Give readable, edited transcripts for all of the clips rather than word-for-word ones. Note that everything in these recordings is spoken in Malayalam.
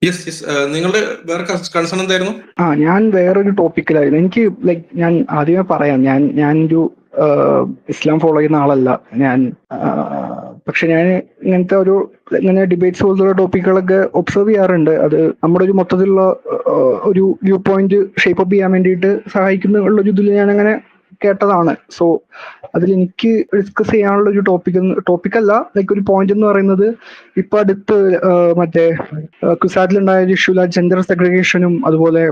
യെസ് യെസ് നിങ്ങളുടെ വേറെ കൺസേൺ എന്തായിരുന്നു? ഞാൻ വേറൊരു ടോപ്പിക്കിലായിരുന്നു. എനിക്ക് ഞാൻ ആദ്യമേ പറയാം, ഞാനൊരു ഇസ്ലാം ഫോളോ ചെയ്യുന്ന ആളല്ല ഞാൻ. പക്ഷെ ഞാൻ ഇങ്ങനെ ഡിബേറ്റ്സ് പോലുള്ള ടോപ്പിക്കുകളൊക്കെ ഒബ്സർവ് ചെയ്യാറുണ്ട്. അത് നമ്മുടെ ഒരു മൊത്തത്തിലുള്ള ഒരു വ്യൂ പോയിന്റ് ഷേപ്പ് അപ്പ് ചെയ്യാൻ വേണ്ടിയിട്ട് സഹായിക്കുന്നുള്ളൊരു ഇതിൽ ഞാൻ അങ്ങനെ കേട്ടതാണ്. സോ അതിൽ എനിക്ക് ഡിസ്കസ് ചെയ്യാനുള്ള ഒരു ടോപ്പിക്കല്ല, ഒരു പോയിന്റ് എന്ന് പറയുന്നത്, ഇപ്പൊ അടുത്ത് മറ്റേ കുസാറ്റിലുണ്ടായ ഒരു ഇഷ്യൂ, ജെൻഡർ സെഗ്രിഗേഷനും അതുപോലെ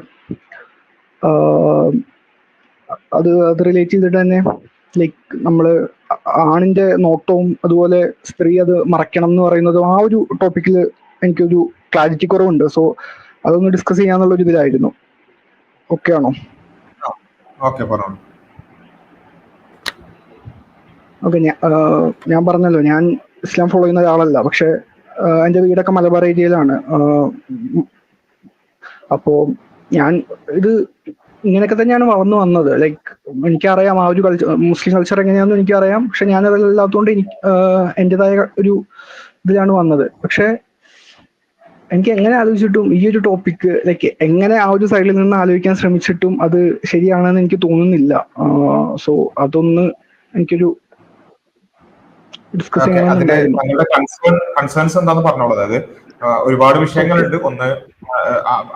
അത് റിലേറ്റ് ചെയ്തിട്ട് തന്നെ നമ്മള് ആണിന്റെ നോട്ടവും അതുപോലെ സ്ത്രീ അത് മറയ്ക്കണം എന്ന് പറയുന്നതും ആ ഒരു ടോപ്പിക്കിൽ എനിക്കൊരു ക്ലാരിറ്റി കുറവുണ്ട്. സോ അതൊന്ന് ഡിസ്കസ് ചെയ്യാന്നുള്ള ഒരു ഇതിലായിരുന്നു. ഓക്കെ ആണോ? ഓക്കെ. ഞാൻ പറഞ്ഞല്ലോ, ഞാൻ ഇസ്ലാം ഫോളോ ചെയ്യുന്ന ഒരാളല്ല. പക്ഷെ എൻ്റെ വീടൊക്കെ മലബാർ ഏരിയയിലാണ്. അപ്പോ ഞാൻ ഇത് ഇങ്ങനെയൊക്കെ തന്നെയാണ് വളർന്നു വന്നത്. എനിക്കറിയാം ആ ഒരു മുസ്ലിം കൾച്ചർ എങ്ങനെയാണെന്ന് എനിക്കറിയാം. പക്ഷെ ഞാനതല്ലാത്തതുകൊണ്ട് എൻ്റെതായ ഒരു ഇതിലാണ് വന്നത്. പക്ഷെ എനിക്ക് എങ്ങനെ ആലോചിച്ചിട്ടും ഈ ഒരു ടോപ്പിക്ക് എങ്ങനെ ആ ഒരു സൈഡിൽ നിന്ന് ആലോചിക്കാൻ ശ്രമിച്ചിട്ടും അത് ശരിയാണെന്ന് എനിക്ക് തോന്നുന്നില്ല. സോ അതൊന്ന് എനിക്കൊരു ഡിസ്കസ് ചെയ്യണമെന്നുണ്ടായിരുന്നു. കൺസേൺസ് എന്താന്ന് പറഞ്ഞോളൂ. അതായത് ഒരുപാട് വിഷയങ്ങളുണ്ട്. ഒന്ന്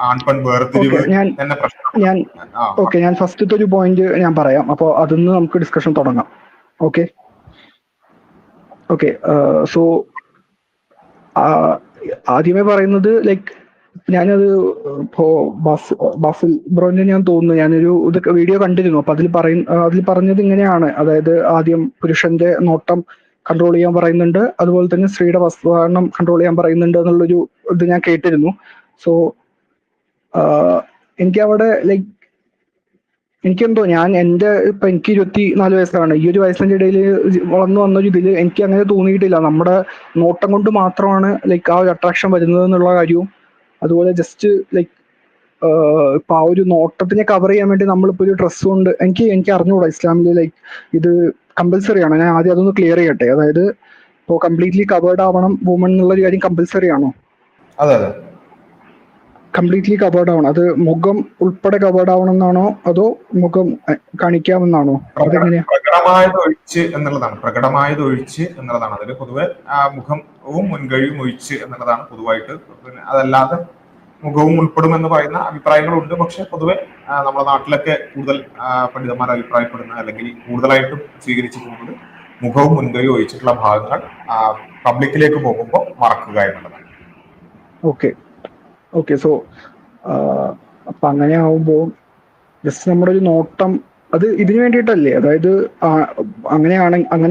ആൺപെൺ വേർതിരിവ് തന്നെ പ്രശ്നം. ഞാൻ ഫസ്റ്റത്തെ ഒരു പോയിന്റ് ഞാൻ പറയാം. അപ്പോൾ അതിന്ന് നമുക്ക് ഡിസ്കഷൻ തുടങ്ങാം. ഓക്കെ. സോ ആദ്യമേ പറയുന്നത് ഞാനത് ഇപ്പോ ബാസിൽ ബ്രോനെ ഞാൻ തോന്നുന്നു ഞാനൊരു ഇതൊക്കെ വീഡിയോ കണ്ടിരുന്നു. അപ്പൊ അതിൽ പറഞ്ഞത് ഇങ്ങനെയാണ്. അതായത് ആദ്യം പുരുഷന്റെ നോട്ടം കൺട്രോൾ ചെയ്യാൻ പറയുന്നുണ്ട്, അതുപോലെ തന്നെ സ്ത്രീയുടെ വസ്ത്രധാരണം കൺട്രോൾ ചെയ്യാൻ പറയുന്നുണ്ട് എന്നുള്ളൊരു ഇത് ഞാൻ കേട്ടിരുന്നു. സോ എനിക്കവിടെ എനിക്കെന്തോ ഇപ്പൊ എനിക്ക് 24 വയസ്സാണ്. ഈ ഒരു വയസ്സിന്റെ ഇടയിൽ വളർന്നു വന്നൊരു ഇതില് എനിക്ക് അങ്ങനെ തോന്നിയിട്ടില്ല നമ്മുടെ നോട്ടം കൊണ്ട് മാത്രമാണ് ആ ഒരു അട്രാക്ഷൻ വരുന്നത് എന്നുള്ള കാര്യവും. അതുപോലെ ജസ്റ്റ് ഇപ്പൊ ആ ഒരു നോട്ടത്തിനെ കവർ ചെയ്യാൻ വേണ്ടി നമ്മളിപ്പോ ഒരു ഡ്രസ്സ് കൊണ്ട് എനിക്ക് അറിഞ്ഞുകൂടാ ഇസ്ലാമില് ഇത് കമ്പൽസറി ആണോ? ഞാൻ ആദ്യം അതൊന്ന് ക്ലിയർ ചെയ്യട്ടെ. അതായത് ഇപ്പോ കംപ്ലീറ്റ്ലി കവേർഡ് ആവണം വുമൺ എന്നുള്ള ഒരു കാര്യം കമ്പൽസറി ആണോ? അതെ, കംപ്ലീറ്റ്ലി കവേർഡ് ആവണം. അത് മുഖം ഉൾപ്പെടെ കവേർഡ് ആവണം എന്നാണോ, അതോ മുഖം കാണിക്കാമെന്നാണോ? അതെങ്ങനെയാ? പ്രകടമായത് ഒഴിച്ച് എന്നുള്ളതാണ് അതിൽ പൊതുവെ. മുഖവും മുൻകഴിയും ഒഴിച്ച് എന്നുള്ളതാണ് പൊതുവായിട്ട്. പിന്നെ അതല്ലാതെ മുഖവും ഉൾപ്പെടും എന്ന് പറയുന്ന അഭിപ്രായങ്ങളുണ്ട്. പക്ഷെ പൊതുവെ നമ്മുടെ നാട്ടിലൊക്കെ കൂടുതൽ പണ്ഡിതന്മാർ അഭിപ്രായപ്പെടുന്ന അല്ലെങ്കിൽ കൂടുതലായിട്ടും സ്വീകരിച്ചു പോകുന്നത് മുഖവും മുൻകഴിയും ഒഴിച്ചിട്ടുള്ള ഭാഗങ്ങൾ പബ്ലിക്കിലേക്ക് പോകുമ്പോൾ മറക്കുക എന്നുള്ളതാണ്. ഓക്കെ. സോ അപ്പൊ അങ്ങനെ ആവുമ്പോ ജസ്റ്റ് നമ്മുടെ ഒരു നോട്ടം അത് ഇതിനു വേണ്ടിയിട്ടല്ലേ? അതായത് അങ്ങനെ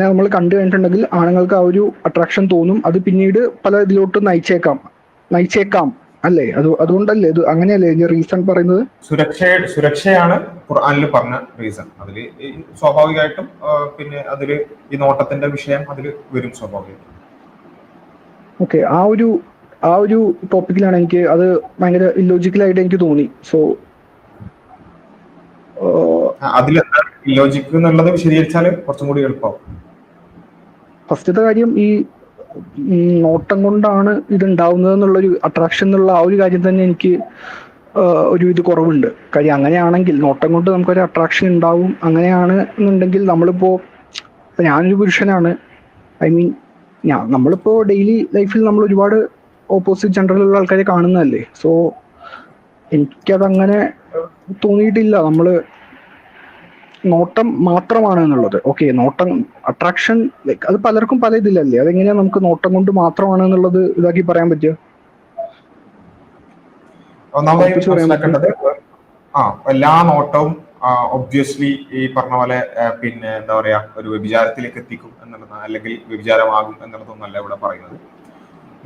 നമ്മൾ കണ്ടു കഴിഞ്ഞിട്ടുണ്ടെങ്കിൽ ആണുങ്ങൾക്ക് ആ ഒരു അട്രാക്ഷൻ തോന്നും. അത് പിന്നീട് പല ഇതിലോട്ട് നയിച്ചേക്കാം അല്ലേ? അതുകൊണ്ടല്ലേ ഇത് അങ്ങനെയല്ലേ റീസൺ പറയുന്നത്? സുരക്ഷയാണ് ഖുർആനിൽ പറഞ്ഞ റീസൺ. അതില് സ്വാഭാവികമായിട്ടും പിന്നെ അതില് ഈ നോട്ടത്തിന്റെ വിഷയം അതിൽ വരും സ്വാഭാവികമായിട്ടും. ഓക്കെ. ആ ഒരു ടോപ്പിക്കിലാണ് എനിക്ക് അത് ഭയങ്കര ഇല്ലോജിക്കലായിട്ട് എനിക്ക് തോന്നി. സോ അതിലെന്താണ് ഇല്ലോജിക് എന്നുള്ളത് വിശദീകരിച്ചാല് കുറച്ചും കൂടി എളുപ്പമാവും. ഫസ്റ്റത്തെ കാര്യം, ഈ നോട്ടം കൊണ്ടാണ് ഇതുണ്ടാവുന്നത് എന്നുള്ളൊരു അട്രാക്ഷൻ എന്നുള്ള ആ ഒരു കാര്യം തന്നെ എനിക്ക് ഒരു ഇത് കുറവുണ്ട്. കാര്യം അങ്ങനെയാണെങ്കിൽ നോട്ടം കൊണ്ട് നമുക്കൊരു അട്രാക്ഷൻ ഉണ്ടാവും. അങ്ങനെയാണ് എന്നുണ്ടെങ്കിൽ നമ്മളിപ്പോ ഞാനൊരു പുരുഷനാണ്. നമ്മളിപ്പോ ഡെയിലി ലൈഫിൽ നമ്മൾ ഒരുപാട് ഓപ്പോസിറ്റ് ജെൻഡറിലുള്ള ആൾക്കാരെ കാണുന്നതല്ലേ. സോ എനിക്കതങ്ങനെ തോന്നിയിട്ടില്ല നമ്മള് നോട്ടം മാത്രമാണ് എന്നുള്ളത്. ഓക്കെ, നോട്ടം അട്രാക്ഷൻ അത് പലർക്കും പല ഇതിലല്ലേ. അതെങ്ങനെയാ നമുക്ക് നോട്ടം കൊണ്ട് മാത്രമാണ് എന്നുള്ളത് ഇതാക്കി പറയാൻ പറ്റുക? ഒന്നാമതായി മനസ്സിലാക്കേണ്ടത് എല്ലാ നോട്ടവും ഒബ്വിയസ്ലി ഈ പറഞ്ഞ പോലെ പിന്നെ എന്താ പറയാ ഒരു വ്യഭിചാരത്തിലേക്ക് എത്തിക്കും എന്നുള്ളതാണ്, അല്ലെങ്കിൽ വ്യഭിചാരമാകും എന്നുള്ളതൊന്നല്ല ഇവിടെ പറയുന്നത്.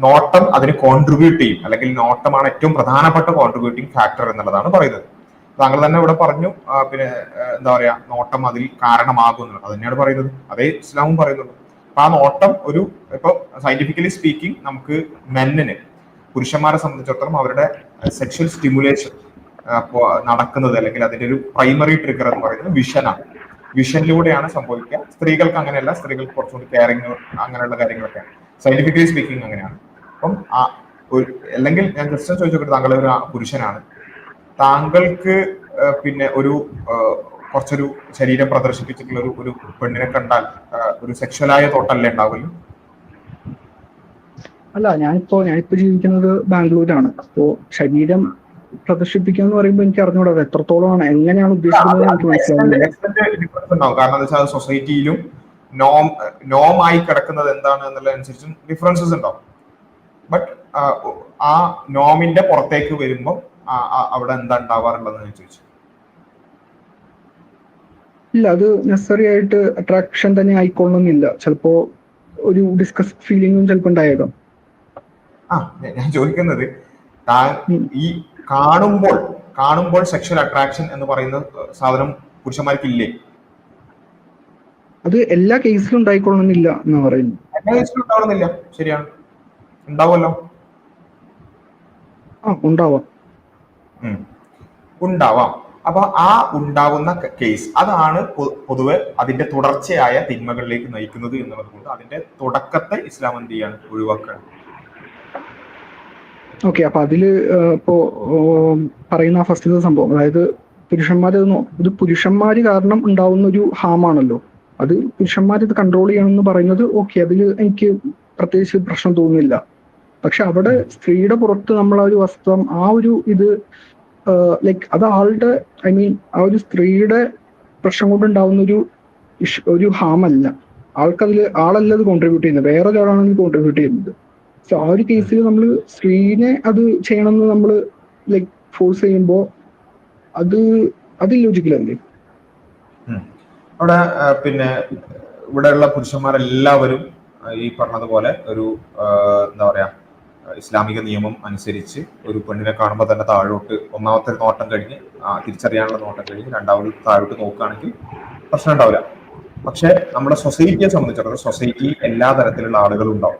നോട്ടം അതിന് കോൺട്രിബ്യൂട്ട് ചെയ്യും, അല്ലെങ്കിൽ നോട്ടമാണ് ഏറ്റവും പ്രധാനപ്പെട്ട കോൺട്രിബ്യൂട്ടിംഗ് ഫാക്ടർ എന്നുള്ളതാണ് പറയുന്നത്. താങ്കൾ തന്നെ ഇവിടെ പറഞ്ഞു പിന്നെ എന്താ പറയാ നോട്ടം അതിൽ കാരണമാകുന്നുള്ളത്. അത് തന്നെയാണ് പറയുന്നത്, അതേ ഇസ്ലാമും പറയുന്നുള്ളൂ. അപ്പൊ ആ നോട്ടം ഇപ്പൊ സയന്റിഫിക്കലി സ്പീക്കിംഗ് നമുക്ക് മെന്നിന് പുരുഷന്മാരെ സംബന്ധിച്ചിടത്തോളം അവരുടെ സെക്ഷൽ സ്റ്റിമുലേഷൻ നടക്കുന്നത്, അല്ലെങ്കിൽ അതിന്റെ ഒരു പ്രൈമറി ട്രിഗർ എന്ന് പറയുന്നത് വിഷനാണ്. വിഷനിലൂടെയാണ് സംഭവിക്കുക. സ്ത്രീകൾക്ക് അങ്ങനെയല്ല, സ്ത്രീകൾക്ക് കുറച്ചുകൂടി കെയറിങ് അങ്ങനെയുള്ള കാര്യങ്ങളൊക്കെയാണ്. സയന്റിഫിക്കലി സ്പീക്കിംഗ് അങ്ങനെയാണ്. അപ്പം അല്ലെങ്കിൽ ഞാൻ ജസ്റ്റ് ചോദിച്ചോട്ടെ, താങ്കൾ ഒരു പുരുഷനാണ്, താങ്കൾക്ക് പിന്നെ ഒരു കുറച്ചൊരു ശരീരം പ്രദർശിപ്പിച്ചിട്ടുള്ള ഒരു പെണ്ണിനെ കണ്ടാൽ ഒരു സെക്ഷലായ തോട്ടല്ലേ ഉണ്ടാവില്ല? അല്ല, ഞാനിപ്പോ ജീവിക്കുന്നത് ബാംഗ്ലൂരാണ്. അപ്പോ ശരീരം പ്രദർശിപ്പിക്കുക എന്ന് പറയുമ്പോൾ എനിക്ക് അറിഞ്ഞൂടാ എത്രത്തോളമാണ്, എങ്ങനെയാണ് ഉദ്ദേശിക്കുന്നത് എനിക്ക് മനസ്സിലാവുന്നില്ല. ഡിഫറൻസ് ഉണ്ടാവും. കാരണം എന്താ വെച്ചാൽ സൊസൈറ്റിയിലും നോമായി കിടക്കുന്നത് എന്താണ് എന്നുള്ളതനുസരിച്ചും ഡിഫറൻസസ് ഉണ്ടാവും. ബട്ട് ആ നോമിന്റെ പുറത്തേക്ക് വരുമ്പോൾ അവിടെ എന്താ ഉണ്ടാവാറുള്ളതെന്ന് ഞാൻ ചോദിച്ചു. ഇല്ല, അത് നെസസറി ആയിട്ട് അട്രാക്ഷൻ തന്നെ ആയിക്കൊള്ളണമെന്നില്ല. ചിലപ്പോ ഒരു ഡിസ്കസ് ഫീലിംഗും ചിലപ്പോ ഉണ്ടായേക്കാം. ഞാൻ ചോദിക്കുന്നത്, ഈ കാണുമ്പോൾ സെക്ഷൽ അട്രാക്ഷൻ എന്ന് പറയുന്ന സാധനം പുരുഷന്മാർക്കില്ലേ? അത് എല്ലാ കേസിലും ഉണ്ടായിക്കൊള്ളണമെന്നില്ല എന്ന് പറയുന്നു. എല്ലാ കേസിലും ഉണ്ടാവണമെന്നില്ല, ശരിയാണ്, ഉണ്ടാവുമല്ലോ. ഉണ്ടാവാം. അപ്പൊ ആ ഉണ്ടാവുന്ന കേസ് അതാണ് പൊതുവെ അതിന്റെ തുടർച്ചയായ തിന്മകളിലേക്ക് നയിക്കുന്നത് എന്നുള്ളത് കൊണ്ട് അതിന്റെ തുടക്കത്തെ ഇസ്ലാം എന്ത് ചെയ്യാണ്? ഒഴിവാക്കുകയാണ്. ഓക്കെ, അപ്പൊ അതില് ഇപ്പോ പറയുന്ന ഫസ്റ്റ് സംഭവം, അതായത് ഇത് പുരുഷന്മാര് കാരണം ഉണ്ടാവുന്ന ഒരു ഹാമാണല്ലോ. അത് പുരുഷന്മാർ ഇത് കൺട്രോൾ ചെയ്യണമെന്ന് പറയുന്നത് ഓക്കെ, അതിൽ എനിക്ക് പ്രത്യേകിച്ച് പ്രശ്നം തോന്നുന്നില്ല. പക്ഷെ അവിടെ സ്ത്രീയുടെ പുറത്ത് നമ്മൾ ആ ഒരു വസ്ത്രം, ആ ഒരു ഇത് ലൈക്ക് അത് ആളുടെ, ഐ മീൻ ആ ഒരു സ്ത്രീയുടെ പ്രശ്നം കൊണ്ടുണ്ടാവുന്ന ഒരു ഹാമല്ല. ആളല്ല അത് കോൺട്രിബ്യൂട്ട് ചെയ്യുന്നത്, വേറൊരാളാണ് ഇത് കോൺട്രിബ്യൂട്ട് ചെയ്യുന്നത്. സോ ആ ഒരു കേസിൽ നമ്മൾ സ്ത്രീനെ അത് ചെയ്യണമെന്ന് നമ്മൾ ലൈക്ക് ഫോഴ്സ് ചെയ്യുമ്പോ അത് ഇല്ലോജിക്കലല്ലേ? അവിടെ പിന്നെ ഇവിടെയുള്ള പുരുഷന്മാരെല്ലാവരും ഈ പറഞ്ഞതുപോലെ ഒരു എന്താ പറയാ, ഇസ്ലാമിക നിയമം അനുസരിച്ച് ഒരു പെണ്ണിനെ കാണുമ്പോൾ തന്നെ താഴോട്ട് ഒന്നാമത്തെ നോട്ടം കഴിഞ്ഞ് തിരിച്ചറിയാനുള്ള നോട്ടം കഴിഞ്ഞ് രണ്ടാമത് താഴോട്ട് നോക്കുകയാണെങ്കിൽ പ്രശ്നം ഉണ്ടാവില്ല. പക്ഷെ നമ്മുടെ സൊസൈറ്റിയെ സംബന്ധിച്ചിടത്തോളം സൊസൈറ്റി എല്ലാ തരത്തിലുള്ള ആളുകളും ഉണ്ടാവും.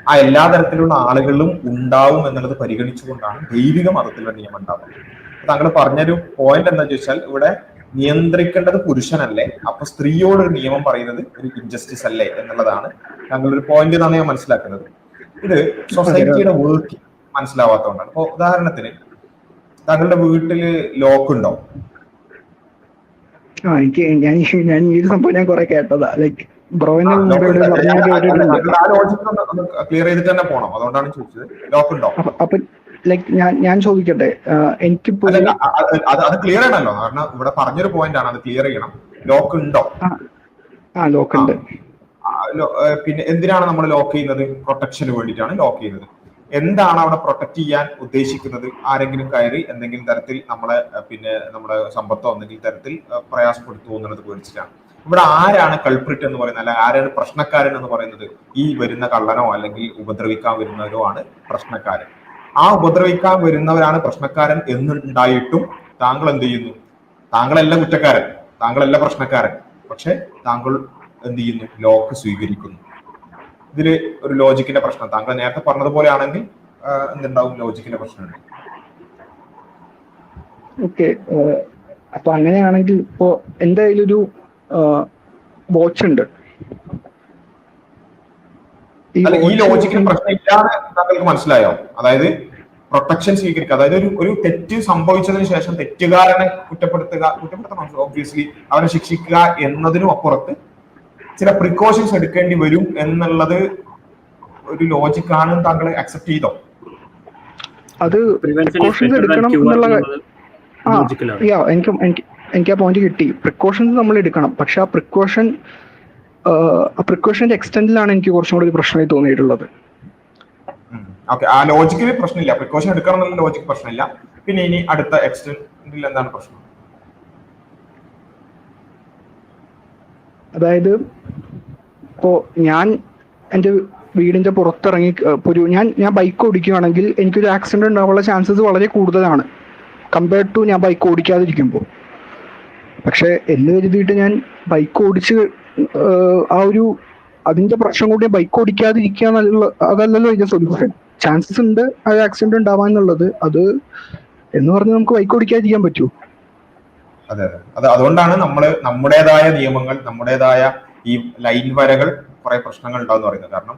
ആ എല്ലാ തരത്തിലുള്ള ആളുകളും ഉണ്ടാവും എന്നുള്ളത് പരിഗണിച്ചുകൊണ്ടാണ് ദൈവിക മതത്തിലുള്ള നിയമം ഉണ്ടാവുന്നത്. താങ്കൾ പറഞ്ഞൊരു പോയിന്റ് എന്താ ചോദിച്ചാൽ, ഇവിടെ നിയന്ത്രിക്കേണ്ടത് പുരുഷനല്ലേ, അപ്പൊ സ്ത്രീയോട് ഒരു നിയമം പറയുന്നത് ഒരു ഇൻജസ്റ്റിസ് അല്ലേ എന്നുള്ളതാണ് താങ്കളുടെ ഒരു പോയിന്റ് എന്നാണ് ഞാൻ മനസ്സിലാക്കുന്നത്. ഇത് സൊസൈറ്റിയുടെ വർക്ക് മനസ്സിലാവാത്തതുകൊണ്ടാണ്. ഇപ്പൊ ഉദാഹരണത്തിന് താങ്കളുടെ വീട്ടില് ലോക്ക് ഉണ്ടോ? ഞാൻ ഈ സംഭവം ഞാൻ കുറെ കേട്ടതാ. ലൈക്ക് ക്ലിയർ ചെയ്തിട്ട് തന്നെ പോണം, അതുകൊണ്ടാണ് ചോദിച്ചത്. ലോക്ക് ഉണ്ടോ? അപ്പൊ ലൈക്ക് ഞാൻ ചോദിക്കട്ടെ, എനിക്കിപ്പോ അത് ക്ലിയർ ആണല്ലോ, കാരണം ഇവിടെ പറഞ്ഞൊരു പോയിന്റ് ആണ്, അത് ക്ലിയർ ചെയ്യണം. ലോക്ക് ഉണ്ടോ? ലോക്ക് ഉണ്ട്. പിന്നെ എന്തിനാണ് നമ്മൾ ലോക്ക് ചെയ്യുന്നത്? പ്രൊട്ടക്ഷന് വേണ്ടിയിട്ടാണ് ലോക്ക് ചെയ്യുന്നത്. എന്താണ് അവിടെ പ്രൊട്ടക്ട് ചെയ്യാൻ ഉദ്ദേശിക്കുന്നത്? ആരെങ്കിലും കയറി എന്തെങ്കിലും തരത്തിൽ നമ്മുടെ സമ്പത്തോ എന്തെങ്കിലും തരത്തിൽ പ്രയാസപ്പെടുത്തുമോ എന്നുള്ളത് പേടിച്ചിട്ടാണ്. ഇവിടെ ആരാണ് കൾപ്രിറ്റ് എന്ന് പറയുന്നത്, അല്ല ആരാണ് പ്രശ്നക്കാരൻ എന്ന് പറയുന്നത്? ഈ വരുന്ന കള്ളനോ അല്ലെങ്കിൽ ഉപദ്രവിക്കാൻ വരുന്നവരോ ആണ് പ്രശ്നക്കാരൻ. ആ ഉപദ്രവിക്കാൻ വരുന്നവരാണ് പ്രശ്നക്കാരൻ എന്നുണ്ടായിട്ടും താങ്കൾ എന്ത് ചെയ്യുന്നു? താങ്കളല്ല കുറ്റക്കാരൻ, താങ്കളല്ല പ്രശ്നക്കാരൻ, പക്ഷെ താങ്കൾ എന്ത് ചെയ്യുന്നു? ലോക്ക് സ്വീകരിക്കുന്നു. ഇതില് ഒരു ലോജിക്കിന്റെ പ്രശ്നം, താങ്കൾ നേരത്തെ പറഞ്ഞതുപോലെ ആണെങ്കിൽ എന്തുണ്ടാവും? ലോജിക്കിന്റെ പ്രശ്നമുണ്ട്. ഓക്കെ, അപ്പൊ അങ്ങനെയാണെങ്കിൽ ഇപ്പോ എന്റെ കയ്യിലൊരു വാച്ച് ഉണ്ട്. ഈ ലോജിക്കിന് പ്രശ്നം ഇല്ലാന്ന് താങ്കൾക്ക് മനസ്സിലായോ? അതായത് പ്രൊട്ടക്ഷൻ സ്വീകരിക്കുക, അതായത് ഒരു തെറ്റ് സംഭവിച്ചതിന് ശേഷം തെറ്റുകാരനെ കുറ്റപ്പെടുത്തണം, ഓബ്വിയസ്ലി അവനെ ശിക്ഷിക്കുക എന്നതിനും അപ്പുറത്ത് ചില പ്രിക്കോഷൻസ് എടുക്കേണ്ടി വരും എന്നുള്ളത് ഒരു ലോജിക്കാണ്. താങ്കൾ അക്സെപ്റ്റ് ചെയ്തോ? അത് പ്രിക്കോഷൻസ് എടുക്കണം എന്നുള്ള എനിക്ക് ആ പോയിന്റ് കിട്ടി. പ്രിക്കോഷൻസ് നമ്മൾ എടുക്കണം, പക്ഷെ ആ പ്രിക്കോഷന്റെ എക്സ്റ്റെന്റിലാണ് എനിക്ക് കുറച്ചും കൂടി പ്രശ്നമായി തോന്നിയിട്ടുള്ളത്. ആ ലോജിക്കിൽ പ്രശ്നമില്ല, പ്രിക്കോഷൻ എടുക്കണം എന്നുള്ള ലോജിക്ക് പ്രശ്നമില്ല. പിന്നെ ഇനി അടുത്ത എക്സ്റ്റെന്റിൽ എന്താണ് പ്രശ്നം? അതായത് ഇപ്പോ ഞാൻ എന്റെ വീടിന്റെ പുറത്തിറങ്ങി ഞാൻ ബൈക്ക് ഓടിക്കുകയാണെങ്കിൽ എനിക്കൊരു ആക്സിഡന്റ് ഉണ്ടാവാനുള്ള ചാൻസസ് വളരെ കൂടുതലാണ് കമ്പയർഡ് ടു ഞാൻ ബൈക്ക് ഓടിക്കാതിരിക്കുമ്പോൾ. പക്ഷെ എന്ന് കരുതിയിട്ട് ഞാൻ ബൈക്ക് ഓടിച്ച് അതിന്റെ പ്രശ്നം കൂടി ബൈക്ക് ഓടിക്കാതിരിക്കുക അതല്ലല്ലോ ഇതിന്റെ സൊല്യൂഷൻ. ചാൻസസ് ഉണ്ട് ആ ആക്സിഡന്റ് ഉണ്ടാവാന്നുള്ളത്, അത് എന്ന് പറഞ്ഞ് നമുക്ക് ബൈക്ക് ഓടിക്കാതിരിക്കാൻ പറ്റൂ? അതെ, അതുകൊണ്ടാണ് നമ്മുടേതായ നിയമങ്ങൾ, നമ്മുടേതായ ഈ ലൈൻ വരകൾ കുറെ പ്രശ്നങ്ങൾ ഉണ്ടാവും പറയുന്നത്. കാരണം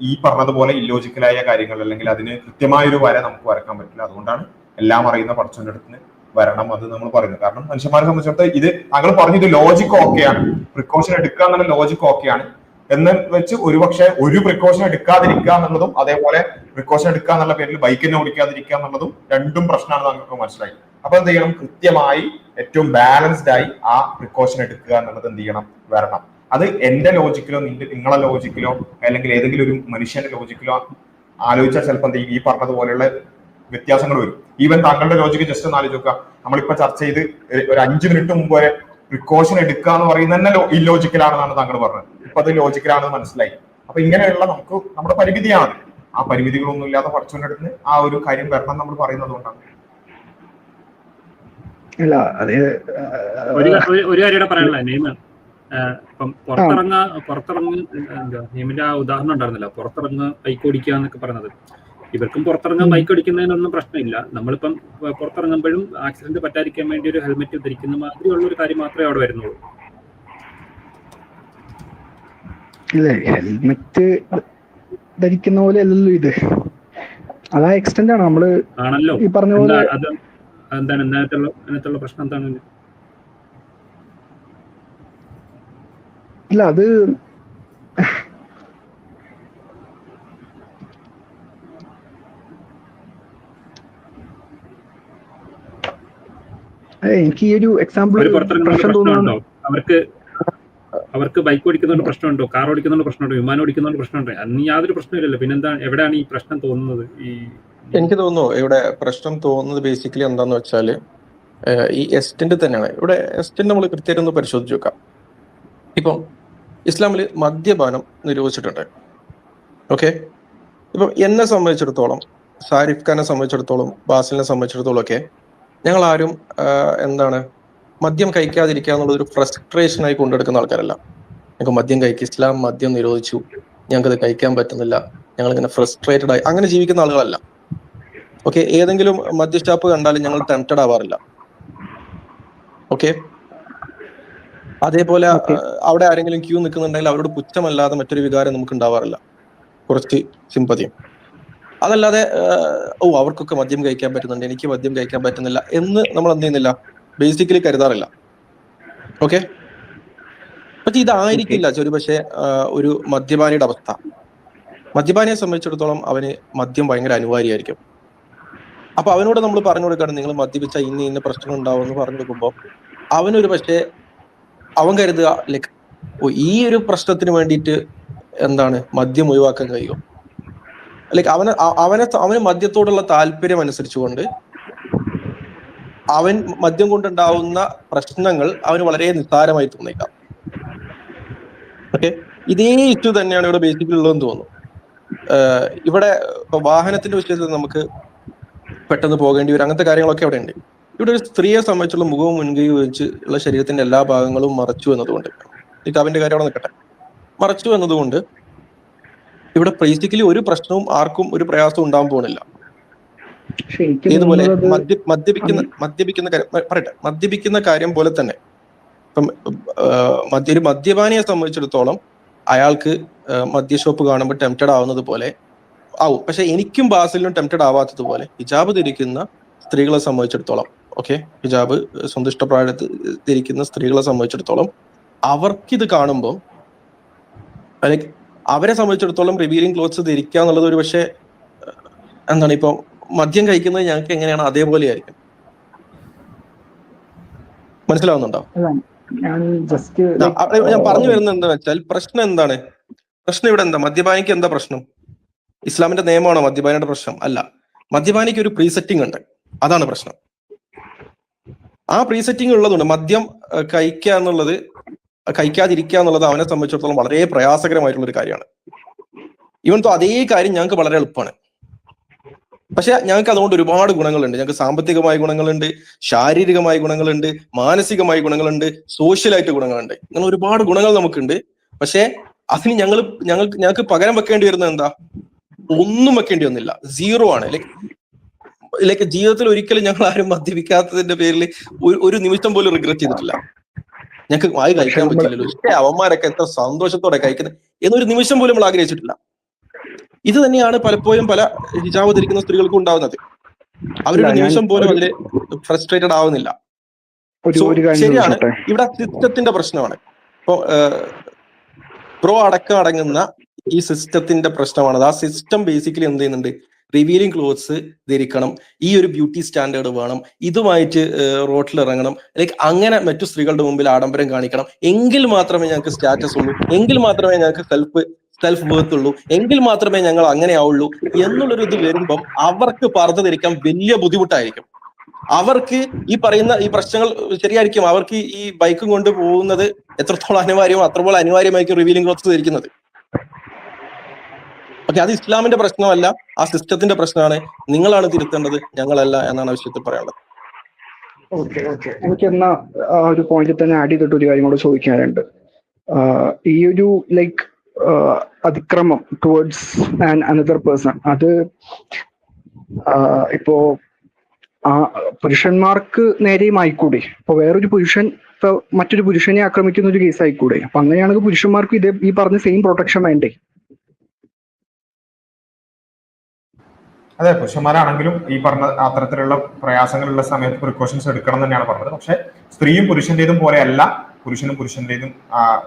ഈ പറഞ്ഞതുപോലെ ഇല്ലോജിക്കലായ കാര്യങ്ങൾ അല്ലെങ്കിൽ അതിന് കൃത്യമായൊരു വര നമുക്ക് വരക്കാൻ പറ്റില്ല. അതുകൊണ്ടാണ് എല്ലാം അറിയുന്ന പടച്ചവന്റെ അടുത്ത് വരണം അത് നമ്മൾ പറയുന്നത്. കാരണം മനുഷ്യന്മാരെ സംബന്ധിച്ചിടത്തോളം ഇത് താങ്കൾ പറഞ്ഞത് ലോജിക്ക് ഓക്കെയാണ്, പ്രിക്കോഷൻ എടുക്കുക എന്നുള്ള ലോജിക്ക് ഓക്കെയാണ് എന്ന് വെച്ച് ഒരുപക്ഷെ ഒരു പ്രിക്കോഷൻ എടുക്കാതിരിക്കുക എന്നുള്ളതും അതേപോലെ പ്രിക്കോഷൻ എടുക്കുക എന്നുള്ള പേരിൽ ബൈക്ക് തന്നെ ഓടിക്കാതിരിക്കുക എന്നുള്ളതും രണ്ടും പ്രശ്നമാണ് നമുക്ക് മനസ്സിലായി. അപ്പൊ എന്ത് ചെയ്യണം, കൃത്യമായി ഏറ്റവും ബാലൻസ്ഡ് ആയി ആ പ്രിക്കോഷൻ എടുക്കുക എന്നുള്ളത് എന്ത് ചെയ്യണം, വരണം. അത് എന്റെ ലോജിക്കിലോ നിങ്ങളെ ലോജിക്കിലോ അല്ലെങ്കിൽ ഏതെങ്കിലും ഒരു മനുഷ്യന്റെ ലോജിക്കിലോ ആലോചിച്ചാൽ ചിലപ്പോൾ എന്ത് ചെയ്യും, ഈ പറഞ്ഞതുപോലെയുള്ള വ്യത്യാസങ്ങൾ വരും. ഈവൻ താങ്കളുടെ ലോജിക്ക് ജസ്റ്റ് ഒന്ന് ആലോചിച്ച് നോക്കുക. നമ്മളിപ്പോ ചർച്ച ചെയ്ത് ഒരു 5 മിനിറ്റ് മുമ്പ് വരെ പ്രിക്കോഷൻ എടുക്കുക എന്ന് പറയുന്നത് തന്നെ ഇല്ലോജിക്കലാണെന്നാണ് താങ്കൾ പറഞ്ഞത്. ഇപ്പൊ അത് ലോജിക്കലാണെന്ന് മനസ്സിലായി. അപ്പൊ ഇങ്ങനെയുള്ള നമുക്ക് നമ്മുടെ പരിമിതിയാണ്. ആ പരിമിതികളൊന്നും ഇല്ലാത്ത പഠിച്ചവന്റെ അടുത്ത് ആ ഒരു കാര്യം വരണം നമ്മൾ പറയുന്നത് കൊണ്ടാണ്. ഒരു കാര്യം പറയാനുള്ള നെയ്മ്, ഇപ്പം പുറത്തിറങ്ങ് എന്താ നെയ്മിന്റെ ആ ഉദാഹരണം ഉണ്ടായിരുന്നില്ല, പുറത്തിറങ്ങ് ബൈക്ക് ഓടിക്കുക എന്നൊക്കെ പറയുന്നത്. ഇവർക്കും പുറത്തിറങ്ങാൻ ബൈക്ക് ഓടിക്കുന്നതിനൊന്നും പ്രശ്നമില്ല. നമ്മളിപ്പം പുറത്തിറങ്ങുമ്പോഴും ആക്സിഡന്റ് പറ്റാതിരിക്കാൻ വേണ്ടി ഒരു ഹെൽമെറ്റ് ധരിക്കുന്ന മാതിരിയുള്ള ഒരു കാര്യം മാത്രമേ അവിടെ വരുന്നുള്ളൂ. ഇല്ല, ഹെൽമെറ്റ് ധരിക്കുന്ന പോലെ അല്ലല്ലോ ഇത്. അതാ എക്സ്റ്റെന്റ് ആണ് നമ്മള് ആണല്ലോ ഈ പറഞ്ഞ പോലെ. എന്താണ് അതിനകത്തുള്ള പ്രശ്നം എന്താണ്? ഇല്ല, അത് എനിക്ക് ഈ ഒരു എക്സാമ്പിൾ തോന്നുന്നുണ്ടോ? അവർക്ക് ബൈക്ക് ഓടിക്കുന്നതുകൊണ്ട് പ്രശ്നമുണ്ടോ, കാർ ഓടിക്കുന്നതുകൊണ്ട് പ്രശ്നമുണ്ടോ, വിമാനം ഓടിക്കുന്നതുകൊണ്ട് പ്രശ്നമുണ്ടോ? അന്ന് യാതൊരു പ്രശ്നമില്ലല്ലോ. പിന്നെന്താ, എവിടെയാണ് ഈ പ്രശ്നം തോന്നുന്നത്? എനിക്ക് തോന്നുന്നു ഇവിടെ പ്രശ്നം തോന്നുന്നത് ബേസിക്കലി എന്താന്ന് വെച്ചാല് ഈ എസ്റ്റന്റ് തന്നെയാണ്. ഇവിടെ എസ്റ്റന്റ് നമ്മൾ കൃത്യമായിട്ട് ഒന്ന് പരിശോധിച്ച് നോക്കാം. ഇപ്പം ഇസ്ലാമിൽ മദ്യപാനം നിരോധിച്ചിട്ടുണ്ട്. ഓക്കെ, ഇപ്പം എന്നെ സംബന്ധിച്ചിടത്തോളം, സാരിഫ് ഖാനെ സംബന്ധിച്ചിടത്തോളം, ബാസിലിനെ സംബന്ധിച്ചിടത്തോളം ഒക്കെ ഞങ്ങൾ ആരും എന്താണ് മദ്യം കഴിക്കാതിരിക്കുക എന്നുള്ളൊരു ഫ്രസ്ട്രേഷനായി കൊണ്ടെടുക്കുന്ന ആൾക്കാരല്ല. ഞങ്ങൾക്ക് മദ്യം കഴിക്കുക, ഇസ്ലാം മദ്യം നിരോധിച്ചു, ഞങ്ങൾക്കത് കഴിക്കാൻ പറ്റുന്നില്ല, ഞങ്ങളിങ്ങനെ ഫ്രസ്ട്രേറ്റഡ് ആയി അങ്ങനെ ജീവിക്കുന്ന ആളുകളല്ല. ഓക്കെ, ഏതെങ്കിലും മദ്യഷാപ്പ് കണ്ടാലും ഞങ്ങൾ ടെംപ്റ്റഡ് ആവാറില്ല. ഓക്കെ, അതേപോലെ അവിടെ ആരെങ്കിലും ക്യൂ നിൽക്കുന്നുണ്ടെങ്കിൽ അവരോട് പുച്ഛമല്ലാതെ മറ്റൊരു വികാരം നമുക്ക് ഉണ്ടാവാറില്ല, കുറച്ച് സിമ്പതിയും. അതല്ലാതെ അവർക്കൊക്കെ മദ്യം കഴിക്കാൻ പറ്റുന്നുണ്ട്, എനിക്ക് മദ്യം കഴിക്കാൻ പറ്റുന്നില്ല എന്ന് നമ്മൾ എന്ത് ചെയ്യുന്നില്ല, ബേസിക്കലി കരുതാറില്ല. ഓക്കെ, പക്ഷെ ഇതായിരിക്കില്ല ഒരു പക്ഷേ ഒരു മദ്യപാനിയുടെ അവസ്ഥ. മദ്യപാനിയെ സംബന്ധിച്ചിടത്തോളം അവന് മദ്യം ഭയങ്കര അനിവാര്യമായിരിക്കും. അപ്പൊ അവനോട് നമ്മൾ പറഞ്ഞു കൊടുക്കുകയാണ്, നിങ്ങൾ മദ്യപിച്ച ഇന്ന പ്രശ്നം ഉണ്ടാവും എന്ന് പറഞ്ഞു കൊടുക്കുമ്പോൾ അവനൊരു പക്ഷേ അവൻ കരുതുക ലൈക്ക് ഈ ഒരു പ്രശ്നത്തിന് വേണ്ടിയിട്ട് എന്താണ് മദ്യം ഒഴിവാക്കാൻ കഴിയും. ലൈക്ക് അവന് മദ്യത്തോടുള്ള താല്പര്യം അനുസരിച്ചുകൊണ്ട് അവൻ മദ്യം കൊണ്ടുണ്ടാവുന്ന പ്രശ്നങ്ങൾ അവന് വളരെ നിസ്സാരമായി തോന്നിക്കാം. ഓക്കെ, ഇതേ ഇഷ്യൂ തന്നെയാണ് ഇവിടെ ബേസിക്കലി ഉള്ളതെന്ന് തോന്നുന്നു. ഇവിടെ വാഹനത്തിന്റെ വിഷയത്തിൽ നമുക്ക് പെട്ടെന്ന് പോകേണ്ടി വരും, അങ്ങനത്തെ കാര്യങ്ങളൊക്കെ അവിടെ ഉണ്ട്. ഇവിടെ ഒരു സ്ത്രീയെ സംബന്ധിച്ചുള്ള മുഖവും മുൻകൈ വെച്ച് ഉള്ള ശരീരത്തിന്റെ എല്ലാ ഭാഗങ്ങളും മറച്ചു എന്നതുകൊണ്ട്, നിക്കാബിന്റെ കാര്യം അവിടെ നിൽക്കട്ടെ, മറച്ചു എന്നതുകൊണ്ട് ഇവിടെ ബേസിക്കലി ഒരു പ്രശ്നവും ആർക്കും ഒരു പ്രയാസവും ഉണ്ടാകാൻ പോകുന്നില്ല. ഇതുപോലെ മദ്യപിക്കുന്ന കാര്യം പോലെ തന്നെ ഇപ്പം ഒരു മദ്യപാനിയെ സംബന്ധിച്ചിടത്തോളം അയാൾക്ക് മദ്യഷോപ്പ് കാണുമ്പോൾ ടെംപ്റ്റഡ് ആവുന്നത് പോലെ ആവും. പക്ഷെ എനിക്കും ബാസിലിനും ടെംപ്റ്റഡ് ആവാത്തതുപോലെ ഹിജാബ് ധരിക്കുന്ന സ്ത്രീകളെ സംബന്ധിച്ചിടത്തോളം, ഓക്കെ, ഹിജാബ് സ്വന്തം ഇഷ്ടപ്രായത്തിൽ ധരിക്കുന്ന സ്ത്രീകളെ സംബന്ധിച്ചിടത്തോളം അവർക്കിത് കാണുമ്പോൾ ലൈക്ക് അവരെ സംബന്ധിച്ചിടത്തോളം റിവീലിംഗ് ക്ലോത്ത്സ് ധരിക്കുക എന്നുള്ളത് ഒരു പക്ഷേ എന്താണ് ഇപ്പൊ മദ്യം കഴിക്കുന്നത് ഞങ്ങൾക്ക് എങ്ങനെയാണ് അതേപോലെ ആയിരിക്കും. മനസ്സിലാവുന്നുണ്ടോ? ഞാൻ പറഞ്ഞു വരുന്നത് എന്താ വെച്ചാൽ പ്രശ്നം എന്താണ്? പ്രശ്നം ഇവിടെ എന്താ? മദ്യപാനിക്ക് എന്താ പ്രശ്നം? ഇസ്ലാമിന്റെ നിയമമാണോ മദ്യപാനിയുടെ പ്രശ്നം? അല്ല, മദ്യപാനിക്ക് ഒരു പ്രീസെറ്റിംഗ് ഉണ്ട്, അതാണ് പ്രശ്നം. ആ പ്രീസെറ്റിംഗ് ഉള്ളതുകൊണ്ട് മദ്യം കഴിക്കുക എന്നുള്ളത്, കഴിക്കാതിരിക്കുക എന്നുള്ളത് അവനെ സംബന്ധിച്ചിടത്തോളം വളരെ പ്രയാസകരമായിട്ടുള്ള ഒരു കാര്യമാണ്. ഈവൻ അതേ കാര്യം ഞങ്ങൾക്ക് വളരെ എളുപ്പമാണ്. പക്ഷെ ഞങ്ങൾക്ക് അതുകൊണ്ട് ഒരുപാട് ഗുണങ്ങളുണ്ട്. ഞങ്ങൾക്ക് സാമ്പത്തികമായ ഗുണങ്ങളുണ്ട്, ശാരീരികമായ ഗുണങ്ങളുണ്ട്, മാനസികമായ ഗുണങ്ങളുണ്ട്, സോഷ്യലായിട്ട് ഗുണങ്ങളുണ്ട്. അങ്ങനെ ഒരുപാട് ഗുണങ്ങൾ നമുക്കുണ്ട്. പക്ഷെ അതിന് ഞങ്ങൾക്ക് പകരം വെക്കേണ്ടി വരുന്നത് എന്താ? ഒന്നും വെക്കേണ്ടി വന്നില്ല, സീറോ ആണ്. ലൈക്ക് ജീവിതത്തിൽ ഒരിക്കലും ഞങ്ങൾ ആരും മദ്യപിക്കാത്തതിന്റെ പേരിൽ ഒരു നിമിഷം പോലും റിഗ്രറ്റ് ചെയ്തിട്ടില്ല. ഞങ്ങൾക്ക് വായി കഴിക്കാൻ പറ്റില്ലല്ലോ, അവന്മാരൊക്കെ എത്ര സന്തോഷത്തോടെ കഴിക്കുന്നത് എന്നൊരു നിമിഷം പോലും നമ്മൾ ആഗ്രഹിച്ചിട്ടില്ല. ഇത് തന്നെയാണ് പലപ്പോഴും പല ഹിജാബ് ധരിക്കുന്ന സ്ത്രീകൾക്കും ഉണ്ടാവുന്നത്. അവരൊരു നിമിഷം പോലും അതിൽ ഫ്രസ്ട്രേറ്റഡ് ആവുന്നില്ല. ശരിയാണ്, ഇവിടെ സിസ്റ്റത്തിന്റെ പ്രശ്നമാണ്. ഇപ്പൊ പ്രോ അടക്കം അടങ്ങുന്ന ഈ സിസ്റ്റത്തിന്റെ പ്രശ്നമാണ്. ആ സിസ്റ്റം ബേസിക്കലി എന്ത് ചെയ്യുന്നുണ്ട്? റിവീലിംഗ് ക്ലോത്ത്സ് ധരിക്കണം, ഈ ഒരു ബ്യൂട്ടി സ്റ്റാൻഡേർഡ് വേണം, ഇതുമായിട്ട് റോട്ടിൽ ഇറങ്ങണം, ലൈക്ക് അങ്ങനെ മറ്റു സ്ത്രീകളുടെ മുമ്പിൽ ആഡംബരം കാണിക്കണം, എങ്കിൽ മാത്രമേ ഞങ്ങൾക്ക് സ്റ്റാറ്റസ് ഉള്ളൂ, എങ്കിൽ മാത്രമേ ഞങ്ങൾക്ക് സെൽഫ് വർത്ത് ഉള്ളൂ, എങ്കിൽ മാത്രമേ ഞങ്ങൾ അങ്ങനെ ആവുള്ളൂ എന്നുള്ളൊരു ഇത് വരുമ്പം അവർക്ക് പർദ്ദ ധരിക്കാൻ വലിയ ബുദ്ധിമുട്ടായിരിക്കും. അവർക്ക് ഈ പറയുന്ന ഈ പ്രശ്നങ്ങൾ ശരിയായിരിക്കും. അവർക്ക് ഈ ബൈക്കും കൊണ്ട് പോകുന്നത് എത്രത്തോളം അനിവാര്യമോ അത്രത്തോളം അനിവാര്യമായിരിക്കും റിവീലിംഗ് ക്ലോത്ത്സ് ധരിക്കുന്നത്. ഓക്കെ, അത് ഇസ്ലാമിന്റെ പ്രശ്നമല്ല, ആ സിസ്റ്റത്തിന്റെ പ്രശ്നമാണ്. നിങ്ങളാണ് തിരുത്തേണ്ടത്, ഞങ്ങളല്ല എന്നാണ് ആവശ്യത്തിൽ പറയാനുള്ളത്. എനിക്ക് എന്നാ ഒരു പോയിന്റിൽ തന്നെ ആഡ് ചെയ്തിട്ട് ഒരു കാര്യം കൂടെ ചോദിക്കാനുണ്ട്. ഈ ഒരു ലൈക്ക് അതിക്രമം ടുവേർഡ്സ് അനദർ പേഴ്സൺ, അത് ഇപ്പോ പുരുഷന്മാർക്ക് നേരെയും ആയിക്കൂടെ? ഇപ്പൊ വേറൊരു പുരുഷൻ ഇപ്പൊ മറ്റൊരു പുരുഷനെ ആക്രമിക്കുന്ന ഒരു കേസ് ആയിക്കൂടെ? അപ്പൊ അങ്ങനെയാണെങ്കിൽ പുരുഷന്മാർക്ക് ഇതേ ഈ പറഞ്ഞ സെയിം പ്രൊട്ടക്ഷൻ വേണ്ടേ? അതെ, പുരുഷന്മാരാണെങ്കിലും ഈ പറഞ്ഞ അത്തരത്തിലുള്ള പ്രയാസങ്ങളുള്ള സമയത്ത് പ്രിക്കോഷൻസ് എടുക്കണം തന്നെയാണ് പറഞ്ഞത്. പക്ഷെ സ്ത്രീയും പുരുഷന്റേതും പോലെയല്ല പുരുഷനും പുരുഷന്റേതും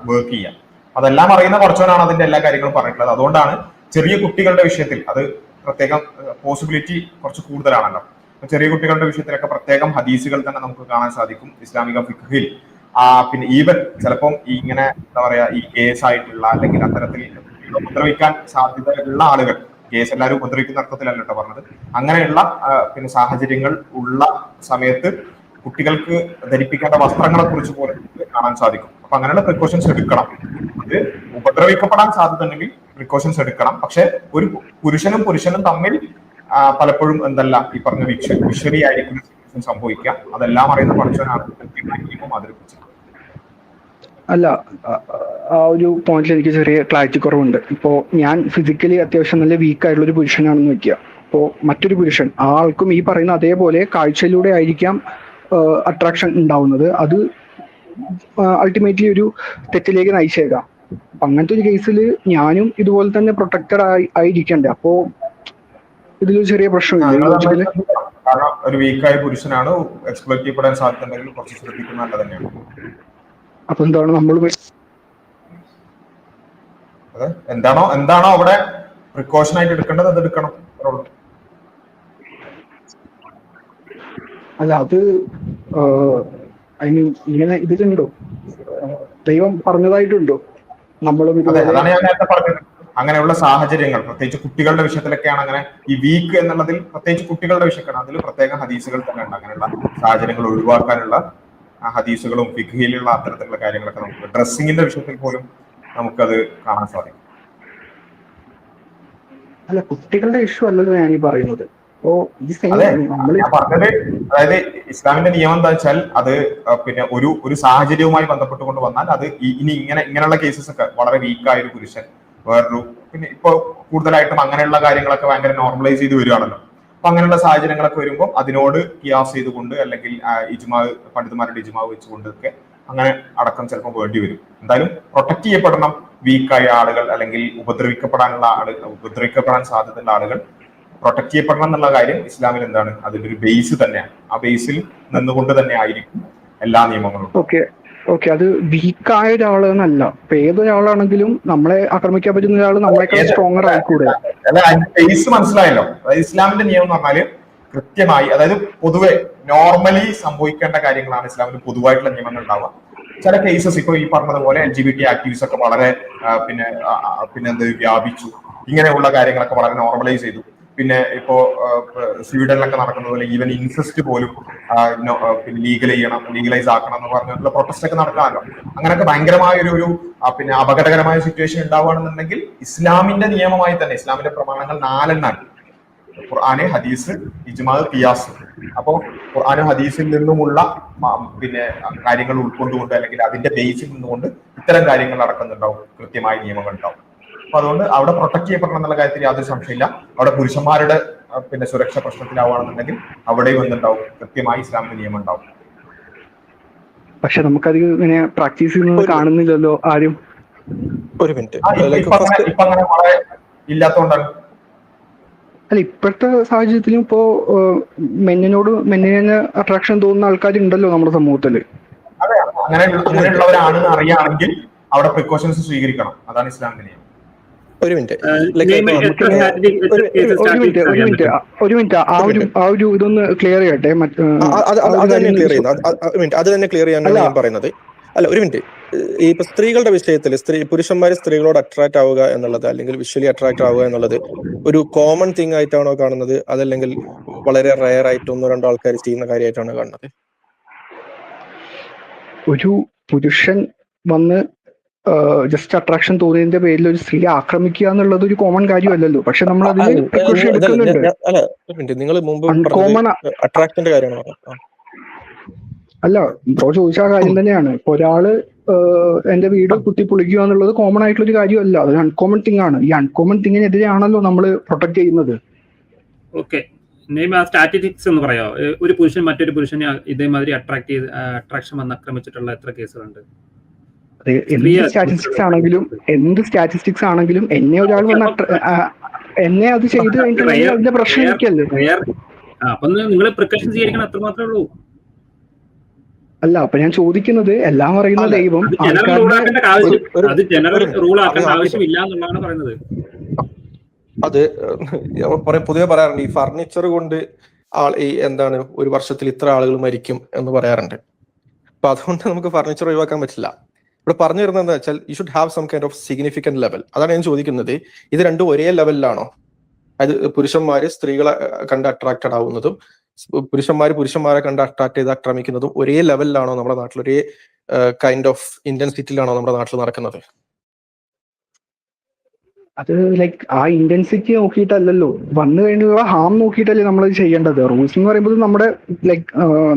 വർക്ക് ചെയ്യാം. അതെല്ലാം അറിയുന്ന കുറച്ചവനാണ് അതിന്റെ എല്ലാ കാര്യങ്ങളും പറഞ്ഞിട്ടുള്ളത്. അതുകൊണ്ടാണ് ചെറിയ കുട്ടികളുടെ വിഷയത്തിൽ അത് പ്രത്യേകം പോസിബിലിറ്റി കുറച്ച് കൂടുതലാണല്ലോ. ചെറിയ കുട്ടികളുടെ വിഷയത്തിലൊക്കെ പ്രത്യേകം ഹദീസുകൾ തന്നെ നമുക്ക് കാണാൻ സാധിക്കും ഇസ്ലാമിക ഫിഖ്ഹിൽ. പിന്നെ ഈവൻ ചിലപ്പം ഇങ്ങനെ എന്താ പറയാ ഈ കേസ് ആയിട്ടുള്ള അല്ലെങ്കിൽ അത്തരത്തിൽ ഉപദ്രവിക്കാൻ സാധ്യതയുള്ള ആളുകൾ, കേസ് എല്ലാവരും ഉപദ്രവിക്കുന്ന അർത്ഥത്തിലല്ല കേട്ടോ പറഞ്ഞത്, അങ്ങനെയുള്ള പിന്നെ സാഹചര്യങ്ങൾ ഉള്ള സമയത്ത് കുട്ടികൾക്ക് ധരിപ്പിക്കേണ്ട വസ്ത്രങ്ങളെ കുറിച്ച് പോലെ കാണാൻ സാധിക്കും. അപ്പൊ അങ്ങനെയുള്ള പ്രിക്കോഷൻസ് എടുക്കണം. ഇത് ഉപദ്രവിക്കപ്പെടാൻ സാധ്യത ഉണ്ടെങ്കിൽ പ്രിക്കോഷൻസ് എടുക്കണം. പക്ഷെ ഒരു പുരുഷനും തമ്മിൽ പലപ്പോഴും എന്തല്ല ഈ പറഞ്ഞ വിഷറി ആയിരിക്കും സംഭവിക്കാം. അതെല്ലാം അറിയുന്ന പഠിച്ചവനാണ് അവതരിപ്പിച്ചത്. അല്ല, ആ ഒരു പോയിന്റിൽ എനിക്ക് ചെറിയ ക്ലാരിറ്റി കുറവുണ്ട്. ഇപ്പോ ഞാൻ ഫിസിക്കലി അത്യാവശ്യം നല്ല വീക്ക് ആയിട്ടുള്ള ഒരു പുരുഷനാണെന്ന് വെക്കുക. അപ്പോ മറ്റൊരു പുരുഷൻ, ആ ആൾക്കും ഈ പറയുന്ന അതേപോലെ കാഴ്ചയിലൂടെ ആയിരിക്കാം അട്രാക്ഷൻ ഉണ്ടാവുന്നത്. അത് അൾട്ടിമേറ്റ്ലി ഒരു തെറ്റിലേക്ക് നയിച്ചേക്കാം. അങ്ങനത്തെ ഒരു കേസിൽ ഞാനും ഇതുപോലെ തന്നെ പ്രൊട്ടക്റ്റഡ് ആയിരിക്കണ്ടേ? അപ്പോ ഇതിലൊരു ചെറിയ പ്രശ്നമില്ല. കാരണം ഒരു വീക്കായ പുരുഷനാണ്, എക്സ്പ്ലോയിറ്റ് ചെയ്യപ്പെടാൻ സാധ്യത ഉണ്ടെങ്കിൽ കുറച്ച് ശ്രദ്ധിക്കുന്നത് നല്ലത് തന്നെയാണ്. അപ്പൊ എന്താണ് നമ്മൾ എന്താണോ അവിടെ പ്രിക്കോഷൻ ആയിട്ട് എടുക്കേണ്ടത് അത് എടുക്കണം. അല്ല, അത് ഇങ്ങനെ ഇതിലുണ്ടോ? ദൈവം പറഞ്ഞതായിട്ടുണ്ടോ? അതാണ് ഞാൻ നേരത്തെ പറഞ്ഞത്. അങ്ങനെയുള്ള സാഹചര്യങ്ങൾ പ്രത്യേകിച്ച് കുട്ടികളുടെ വിഷയത്തിലൊക്കെയാണ് അങ്ങനെ ഈ വീക്ക് എന്നുള്ളതിൽ, പ്രത്യേകിച്ച് കുട്ടികളുടെ വിഷയമാണ്, അതിൽ പ്രത്യേക ഹദീസുകൾ തന്നെ ഉണ്ട്. അങ്ങനെയുള്ള സാഹചര്യങ്ങൾ ഒഴിവാക്കാനുള്ള ഹദീസുകളും ഫിഖ്ഹിലുള്ള അത്തരത്തിലുള്ള കാര്യങ്ങളൊക്കെ നമുക്ക് ഡ്രസ്സിങ്ങിന്റെ വിഷയത്തിൽ പോലും നമുക്കത് കാണാൻ സാധിക്കും. അല്ല, കുട്ടികളുടെ ഇഷ്യൂ അല്ലല്ലോ ഞാൻ ഈ പറയുന്നത്. ഞാൻ പറഞ്ഞത്, അതായത് ഇസ്ലാമിന്റെ നിയമം എന്താ വെച്ചാൽ അത് പിന്നെ ഒരു സാഹചര്യവുമായി ബന്ധപ്പെട്ടുകൊണ്ട് വന്നാൽ അത് ഇനി ഇങ്ങനെയുള്ള കേസസ് ഒക്കെ വളരെ വീക്കായ ഒരു പുരുഷൻ വേറൊരു, പിന്നെ ഇപ്പൊ കൂടുതലായിട്ടും അങ്ങനെയുള്ള കാര്യങ്ങളൊക്കെ ഭയങ്കര നോർമലൈസ് ചെയ്ത് വരികയാണല്ലോ. അപ്പൊ അങ്ങനെയുള്ള സാഹചര്യങ്ങളൊക്കെ വരുമ്പോൾ അതിനോട് കിയാസ് ചെയ്തുകൊണ്ട് അല്ലെങ്കിൽ പണ്ഡിതന്മാരുടെ ഇജ്മാവ് വെച്ചുകൊണ്ട് ഒക്കെ അങ്ങനെ അടക്കം ചിലപ്പോൾ വേണ്ടി വരും. എന്തായാലും പ്രൊട്ടക്ട് ചെയ്യപ്പെടണം വീക്കായ ആളുകൾ, അല്ലെങ്കിൽ ഉപദ്രവിക്കപ്പെടാൻ സാധ്യതയുള്ള ആളുകൾ പ്രൊട്ടക്ട് ചെയ്യപ്പെടണം എന്നുള്ള കാര്യം ഇസ്ലാമിൽ എന്താണ്, അതിന്റെ ഒരു ബേസ് തന്നെയാണ്. ആ ബേസിൽ നിന്നുകൊണ്ട് തന്നെ ആയിരിക്കും എല്ലാ നിയമങ്ങളും. ഓക്കെ, അത് വീക്കായ ഒരാളെന്നല്ല, ഇപ്പൊ ഏതൊരാളാണെങ്കിലും നമ്മളെ ആക്രമിക്കാൻ പറ്റുന്ന ഒരാൾ നമ്മളെക്കാൾ സ്ട്രോങ്ങർ ആയിക്കൂടെ? അല്ല, അതിന്റെ ബേസ് മനസ്സിലായല്ലോ. അതായത് ഇസ്ലാമിന്റെ നിയമം എന്ന് പറഞ്ഞാല് കൃത്യമായി, അതായത് പൊതുവെ നോർമലി സംഭവിക്കേണ്ട കാര്യങ്ങളാണ് ഇസ്ലാമിൽ പൊതുവായിട്ടുള്ള നിയമങ്ങൾ ഉണ്ടാവുക. ചില കേസസ് ഇപ്പൊ ഈ പറഞ്ഞതുപോലെ LGBT ആക്ടിവിസ്റ്റ് ഒക്കെ വളരെ എന്ത് വ്യാപിച്ചു, ഇങ്ങനെയുള്ള കാര്യങ്ങളൊക്കെ വളരെ നോർമലൈസ് ചെയ്തു. പിന്നെ ഇപ്പോ സ്വീഡനിലൊക്കെ നടക്കുന്ന പോലെ ഈവൻ ഇൻസെസ്റ്റ് പോലും പിന്നെ ലീഗലൈസ് ആക്കണം എന്ന് പറഞ്ഞിട്ടുള്ള പ്രൊട്ടസ്റ്റ് ഒക്കെ നടക്കാമല്ലോ. അങ്ങനെയൊക്കെ ഭയങ്കരമായ ഒരു പിന്നെ അപകടകരമായ സിറ്റുവേഷൻ ഉണ്ടാവുകയാണെന്നുണ്ടെങ്കിൽ ഇസ്ലാമിന്റെ നിയമമായി തന്നെ ഇസ്ലാമിന്റെ പ്രമാണങ്ങൾ 4 ഖുർആന്, ഹദീസ്, ഇജ്മാ, ഖിയാസ്. അപ്പോ ഖുർആനും ഹദീസിൽ നിന്നുമുള്ള പിന്നെ കാര്യങ്ങൾ ഉൾക്കൊണ്ടുകൊണ്ട് അല്ലെങ്കിൽ അതിന്റെ ബേസിൽ നിന്നുകൊണ്ട് ഇത്തരം കാര്യങ്ങൾ നടക്കുന്നുണ്ടാവും, കൃത്യമായ നിയമങ്ങൾ ഉണ്ടാവും. അപ്പൊ അതുകൊണ്ട് അവിടെ പ്രൊട്ടക്ട് ചെയ്യപ്പെടണം എന്നുള്ള കാര്യത്തിൽ യാതൊരു സംശയമില്ല. അവിടെ പുരുഷന്മാരുടെ പിന്നെ സുരക്ഷ പ്രശ്നത്തിലാവുകയാണെന്നുണ്ടെങ്കിൽ അവിടെയും എന്തുണ്ടാവും, കൃത്യമായി ഇസ്ലാമിന്റെ നിയമം ഉണ്ടാവും. പക്ഷെ നമുക്കത് ഇങ്ങനെ പ്രാക്ടീസ് ചെയ്യുന്നത് കാണുന്നില്ലല്ലോ ആരും. ഒരു മിനിറ്റ്, ഇപ്പൊ അങ്ങനെ വളരെ ഇല്ലാത്തതുകൊണ്ടാണ്. അല്ല ഇപ്പോഴത്തെ സാഹചര്യത്തിലും ഇപ്പോ മെന്നിന് അട്രാക്ഷൻ തോന്നുന്ന ആൾക്കാരുണ്ടല്ലോ നമ്മുടെ സമൂഹത്തില്. അതെ, അങ്ങനെയുള്ളവരാണെന്ന് അറിയുകയാണെങ്കിൽ അവിടെ പ്രിക്കോഷൻസ് സ്വീകരിക്കണം. അതാണ് ഇസ്ലാമിന്റെ നിയമം. ഒരു മിനിറ്റ് ഒരു മിനിറ്റ് ആ ഒരു ഇതൊന്ന് ക്ലിയർ ചെയ്യട്ടെ. അത് തന്നെ ക്ലിയർ ചെയ്യാനാണ് ഞാൻ പറയുന്നത്. അല്ല ഒരു മിനിറ്റ്, ഇപ്പൊ സ്ത്രീകളുടെ വിഷയത്തിൽ പുരുഷന്മാര് സ്ത്രീകളോട് അട്രാക്ട് ആവുക എന്നുള്ളത്, അല്ലെങ്കിൽ വിഷ്വലി അട്രാക്ട് ആവുക എന്നുള്ളത് ഒരു കോമൺ തിങ് ആയിട്ടാണോ കാണുന്നത്, അതല്ലെങ്കിൽ വളരെ റയർ ആയിട്ട് 1-2 ആൾക്കാർ ചെയ്യുന്ന കാര്യമായിട്ടാണ് കാണുന്നത്? ഒരു പുരുഷൻ വന്ന് ജസ്റ്റ് അട്രാക്ഷൻ തോന്നിയതിന്റെ പേരിൽ ഒരു സ്ത്രീ ആക്രമിക്കുക എന്നുള്ളത് ഒരു കോമൺ കാര്യമല്ലല്ലോ. പക്ഷെ നമ്മൾ അതിന് പ്രിക്കോഷൻ എടുക്കുന്നുണ്ട്. നിങ്ങൾ മുമ്പ് കോമൺ അട്രാക്ഷന്റെ കാര്യമാണ്. അല്ല, ബ്രോ ചോദിച്ച കാര്യം തന്നെയാണ്. ഒരാള് എന്റെ വീട് കുത്തിപ്പൊളിക്കുക എന്നുള്ളത് കോമൺ ആയിട്ടുള്ള ഒരു കാര്യമല്ല, അത് അൺകോമൺ തിങ് ആണ്. ഈ അൺകോമൺ തിങ്ങിനെതിരെയാണല്ലോ നമ്മൾ പ്രൊട്ടക്ട് ചെയ്യുന്നത്. ഓക്കെ, സ്റ്റാറ്റിസ്റ്റിക്സ് എന്ന് പറയാമോ? ഒരു പുരുഷൻ മറ്റൊരു പുരുഷനെ ഇതേമാതിരി അട്രാക്ഷൻ വന്ന് ആക്രമിച്ചിട്ടുള്ള എത്ര കേസുകളുണ്ട്? എന്ത് സ്റ്റാറ്റിസ്റ്റിക്സ് ആണെങ്കിലും എന്നെ ഒരാൾ വന്ന് എന്നെ അത് ചെയ്ത് കഴിഞ്ഞിട്ടുണ്ടെങ്കിൽ അതിന്റെ പ്രശ്നം എനിക്കല്ലേ. അപ്പൊ നിങ്ങൾ പ്രിക്കോഷൻ സ്വീകരിക്കണം, അത്ര മാത്രമേ ഉള്ളൂ. അല്ല, അപ്പൊ ഞാൻ ചോദിക്കുന്നത് എല്ലാം പറയുന്ന ദൈവം അത് ജനറൽ റൂൾ ആക്കേണ്ട ആവശ്യമില്ല എന്നുള്ളതാണ് പറയുന്നത്. അത് പൊതുവെ പറയാറുണ്ട്, ഈ ഫർണിച്ചർ കൊണ്ട് എന്താണ് ഒരു വർഷത്തിൽ ഇത്ര ആളുകൾ മരിക്കും എന്ന് പറയാറുണ്ട്. അപ്പൊ അതുകൊണ്ട് നമുക്ക് ഫർണിച്ചർ ഒഴിവാക്കാൻ പറ്റില്ല. ഇവിടെ പറഞ്ഞു വരുന്നത് എന്താ വെച്ചാൽ you should have some kind of significant level. അതാണ് ഞാൻ ചോദിക്കുന്നത്. ഇത് രണ്ടും ഒരേ ലെവലിലാണോ? അത് പുരുഷന്മാര് സ്ത്രീകളെ കണ്ട് അട്രാക്റ്റഡ് ആവുന്നതും പുരുഷന്മാരെ കണ്ട് അട്രാക്ട് ചെയ്ത് ആക്രമിക്കുന്നതും ഒരേ ലെവലിലാണോ നമ്മുടെ നാട്ടിൽ? ഒരേ കൈൻഡ് ഓഫ് ഇന്റൻസിറ്റിയിലാണോ നമ്മുടെ നാട്ടിൽ നടക്കുന്നത്? അത് ലൈക്ക് ആ ഇന്റൻസിറ്റി നോക്കിയിട്ടല്ലല്ലോ, വന്നു കഴിഞ്ഞുള്ള ഹാം നോക്കിയിട്ടല്ലേ നമ്മൾ ചെയ്യേണ്ടത്. റൂൾസ് എന്ന് പറയുമ്പോൾ നമ്മുടെ ലൈക്ക്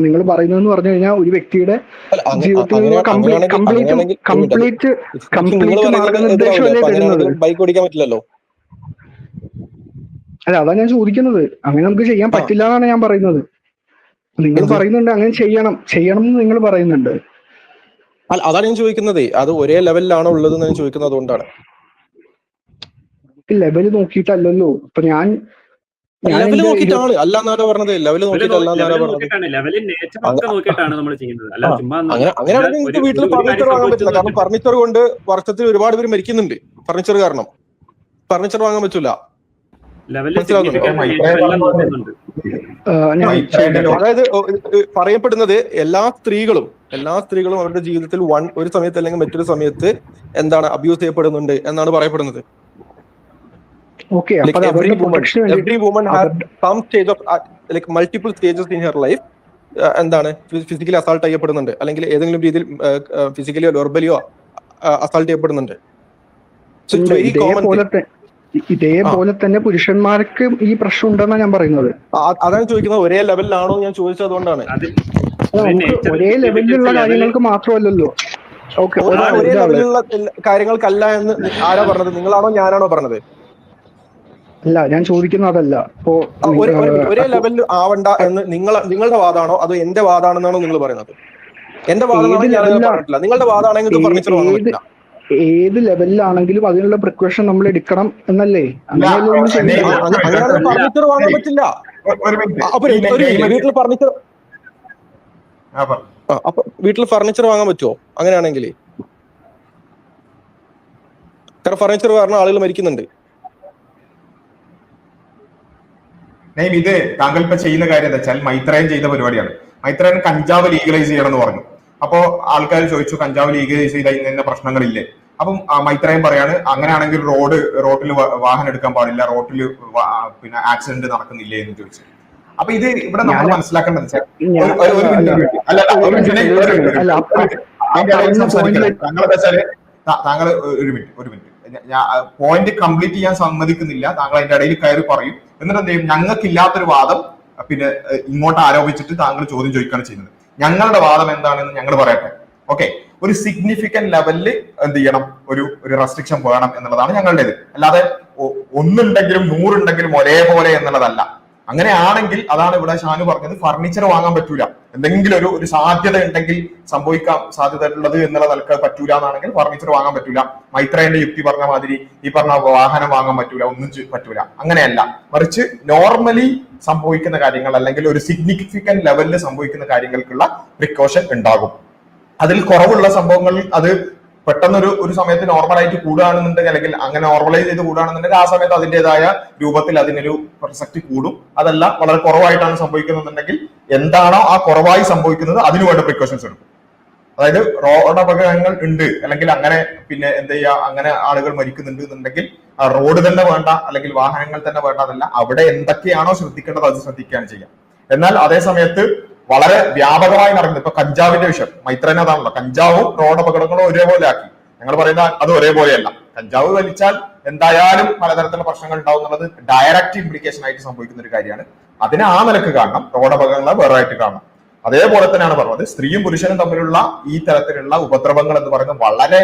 നിങ്ങൾ പറയുന്നതെന്ന് പറഞ്ഞു കഴിഞ്ഞാൽ ഒരു വ്യക്തിയുടെ ജീവിതത്തിൽ കംപ്ലീറ്റ് മാർഗനിർദ്ദേശമല്ലേ തരുന്നത്. ബൈക്ക് ഓടിക്കാൻ പറ്റില്ലല്ലോ. അല്ല, അതാ ഞാൻ ചോദിക്കുന്നത്. അങ്ങനെ നമുക്ക് ചെയ്യാൻ പറ്റില്ല എന്നാണ് ഞാൻ പറയുന്നത്. നിങ്ങൾ പറയുന്നുണ്ട് അങ്ങനെ ചെയ്യണം എന്ന് നിങ്ങൾ പറയുന്നുണ്ട്. അല്ല, അതാണ് ഞാൻ ചോദിക്കുന്നത്. അത് ഒരേ ലെവലിലാണോ ഉള്ളത് എന്ന് ഞാൻ ചോദിക്കുന്നത്. അതുകൊണ്ടാണ് ലെവല് നോക്കിയിട്ടല്ലല്ലോ. ഇപ്പൊ ഞാൻ ലെവല് നോക്കിയിട്ടാണ് അല്ലാന്നാരോ പറഞ്ഞത്. ലെവല് നോക്കിയിട്ടല്ലാന്നാരോ പറഞ്ഞത്. അങ്ങനെയാണെങ്കിൽ വീട്ടിൽ ഫർണിച്ചർ വാങ്ങാൻ പറ്റില്ല. കാരണം ഫർണിച്ചർ കൊണ്ട് വർഷത്തിൽ ഒരുപാട് പേര് മരിക്കുന്നുണ്ട്. ഫർണിച്ചർ കാരണം ഫർണിച്ചർ വാങ്ങാൻ പറ്റൂല. അതായത് പറയപ്പെടുന്നത് എല്ലാ സ്ത്രീകളും അവരുടെ ജീവിതത്തിൽ ഒരു സമയത്ത് അല്ലെങ്കിൽ മറ്റൊരു സമയത്ത് എന്താണ് അബ്യൂസ് ചെയ്യപ്പെടുന്നുണ്ട് എന്നാണ് പറയപ്പെടുന്നത്. Every woman has some stage of like multiple stages in her life. എന്താണ് ഫിസിക്കലി അസാൾട്ട് ചെയ്യപ്പെടുന്നുണ്ട്, അല്ലെങ്കിൽ ഏതെങ്കിലും രീതിയിൽ ഫിസിക്കലിയോ വെർബലിയോ അസാൾട്ട് ചെയ്യപ്പെടുന്നുണ്ട്. ഇതേപോലെ തന്നെ പുരുഷന്മാർക്ക് ഈ പ്രശ്നം ഉണ്ടെന്നാണ് ഞാൻ പറയുന്നത്. അതാണ് ചോദിക്കുന്നത്, ഒരേ ലെവലിലാണോ ഞാൻ ചോദിച്ചത്. അതുകൊണ്ടാണ് ഒരേ ലെവലിലുള്ള കാര്യങ്ങൾക്ക് മാത്രമല്ലല്ലോ. ഒരേ ലെവലിലുള്ള കാര്യങ്ങൾക്കല്ല എന്ന് ആരാ പറഞ്ഞത്? നിങ്ങളാണോ ഞാനാണോ പറഞ്ഞത്? അല്ല, ഞാൻ ചോദിക്കുന്നത് അതല്ല. ഇപ്പോ ഒരേ ലെവലിൽ ആവണ്ട എന്ന് നിങ്ങളുടെ വാദമാണോ അതോ എന്റെ വാദമാണെന്നാണോ നിങ്ങൾ പറയുന്നത്? എന്റെ വാദമാണെങ്കിൽ നിങ്ങളുടെ വാദമാണെങ്കിൽ ഫർണിച്ചർ വാങ്ങാൻ പറ്റില്ല. ഏത് ലെവലിലാണെങ്കിലും അതിനുള്ള പ്രിക്കോഷൻ നമ്മൾ എടുക്കണം എന്നല്ലേ? ഫർണിച്ചർ വാങ്ങാൻ പറ്റില്ല. വീട്ടിൽ ഫർണിച്ചർ വാങ്ങാൻ പറ്റുമോ അങ്ങനെയാണെങ്കിൽ? കാരണം ഫർണിച്ചർ കാരണം ആളുകൾ മരിക്കുന്നുണ്ട്. ഇത് താങ്കൾ ഇപ്പൊ ചെയ്യുന്ന കാര്യം എന്താ വെച്ചാൽ മൈത്രേയൻ ചെയ്ത പരിപാടിയാണ്. മൈത്രേയൻ കഞ്ചാവ് ലീഗലൈസ് ചെയ്യണം എന്ന് പറഞ്ഞു. അപ്പോ ആൾക്കാർ ചോദിച്ചു, കഞ്ചാവ് ലീഗലൈസ് ചെയ്ത ഇന്ന പ്രശ്നങ്ങളില്ലേ? അപ്പം മൈത്രേയൻ പറയാണ്, അങ്ങനെയാണെങ്കിൽ റോഡിൽ വാഹനം എടുക്കാൻ പാടില്ല, റോഡിൽ പിന്നെ ആക്സിഡന്റ് നടക്കുന്നില്ലേ എന്ന് ചോദിച്ചു. അപ്പൊ ഇത് ഇവിടെ നമ്മൾ മനസ്സിലാക്കേണ്ടത് താങ്കൾ ഒരു മിനിറ്റ് പോയിന്റ് കംപ്ലീറ്റ് ചെയ്യാൻ സമ്മതിക്കുന്നില്ല. താങ്കൾ അതിന്റെ ഇടയിൽ കയറി പറയും. എന്നിട്ട് എന്ത് ചെയ്യും? ഞങ്ങൾക്കില്ലാത്തൊരു വാദം പിന്നെ ഇങ്ങോട്ട് ആരോപിച്ചിട്ട് താങ്കൾ ചോദ്യം ചോദിക്കുകയാണ് ചെയ്യുന്നത്. ഞങ്ങളുടെ വാദം എന്താണെന്ന് ഞങ്ങൾ പറയട്ടെ. ഓക്കെ, ഒരു സിഗ്നിഫിക്കന്റ് ലെവലിൽ എന്ത് ചെയ്യണം? ഒരു റെസ്ട്രിക്ഷൻ വേണം എന്നുള്ളതാണ് ഞങ്ങളുടേത്. അല്ലാതെ 1 ഉണ്ടെങ്കിലും 100 ഉണ്ടെങ്കിലും ഒരേപോലെ എന്നുള്ളതല്ല. അങ്ങനെയാണെങ്കിൽ അതാണ് ഇവിടെ ഷാനു പറഞ്ഞത്, ഫർണിച്ചർ വാങ്ങാൻ പറ്റൂല, എന്തെങ്കിലും ഒരു സാധ്യത ഉണ്ടെങ്കിൽ സംഭവിക്കാൻ സാധ്യത ഉള്ളത് എന്നുള്ള നിലക്ക് പറ്റൂല എന്നാണെങ്കിൽ ഫർണിച്ചർ വാങ്ങാൻ പറ്റൂല. മൈത്രേന്റെ യുക്തി പറഞ്ഞ മാതിരി ഈ പറഞ്ഞ വാഹനം വാങ്ങാൻ പറ്റൂല, ഒന്നും പറ്റൂല. അങ്ങനെയല്ല, മറിച്ച് നോർമലി സംഭവിക്കുന്ന കാര്യങ്ങൾ അല്ലെങ്കിൽ ഒരു സിഗ്നിഫിക്കന്റ് ലെവലിൽ സംഭവിക്കുന്ന കാര്യങ്ങൾക്കുള്ള പ്രിക്കോഷൻ ഉണ്ടാകും. അതിൽ കുറവുള്ള സംഭവങ്ങൾ അത് പെട്ടെന്നൊരു സമയത്ത് നോർമലായിട്ട് കൂടുകയാണെന്നുണ്ടെങ്കിൽ അല്ലെങ്കിൽ അങ്ങനെ നോർമലൈസ് ചെയ്ത് കൂടുകയാണെന്നുണ്ടെങ്കിൽ ആ സമയത്ത് അതിൻ്റെതായ രൂപത്തിൽ അതിനൊരു പ്രസക്തി കൂടും. അതല്ല വളരെ കുറവായിട്ടാണ് സംഭവിക്കുന്നുണ്ടെങ്കിൽ എന്താണോ ആ കുറവായി സംഭവിക്കുന്നത് അതിനു വേണ്ട പ്രിക്കോഷൻസ് എടുക്കും. അതായത് റോഡ് അപകടങ്ങൾ ഉണ്ട് അല്ലെങ്കിൽ അങ്ങനെ പിന്നെ എന്താ ചെയ്യുക, അങ്ങനെ ആളുകൾ മരിക്കുന്നുണ്ട് എന്നുണ്ടെങ്കിൽ ആ റോഡ് തന്നെ വേണ്ട അല്ലെങ്കിൽ വാഹനങ്ങൾ തന്നെ വേണ്ടതല്ല, അവിടെ എന്തൊക്കെയാണോ ശ്രദ്ധിക്കേണ്ടത് അത് ശ്രദ്ധിക്കുകയാണ് ചെയ്യാം. എന്നാൽ അതേ സമയത്ത് വളരെ വ്യാപകമായി നടക്കുന്നത് ഇപ്പൊ കഞ്ചാവിന്റെ വിഷയം, മൈത്രേന അതാണല്ലോ, കഞ്ചാവും റോഡ് അപകടങ്ങളും ഒരേപോലെ ആക്കി. ഞങ്ങൾ പറയുന്ന അത് ഒരേപോലെയല്ല. കഞ്ചാവ് വലിച്ചാൽ എന്തായാലും പലതരത്തിലുള്ള പ്രശ്നങ്ങൾ ഉണ്ടാവും എന്നുള്ളത് ഡയറക്റ്റ് ഇംപ്ലിക്കേഷൻ ആയിട്ട് സംഭവിക്കുന്ന ഒരു കാര്യമാണ്. അതിനെ ആ നിലക്ക് കാണണം, റോഡ് അപകടങ്ങളെ വേറെ ആയിട്ട് കാണണം. അതേപോലെ തന്നെയാണ് പറഞ്ഞത്, സ്ത്രീയും പുരുഷനും തമ്മിലുള്ള ഈ തരത്തിലുള്ള ഉപദ്രവങ്ങൾ എന്ന് പറയുന്നത് വളരെ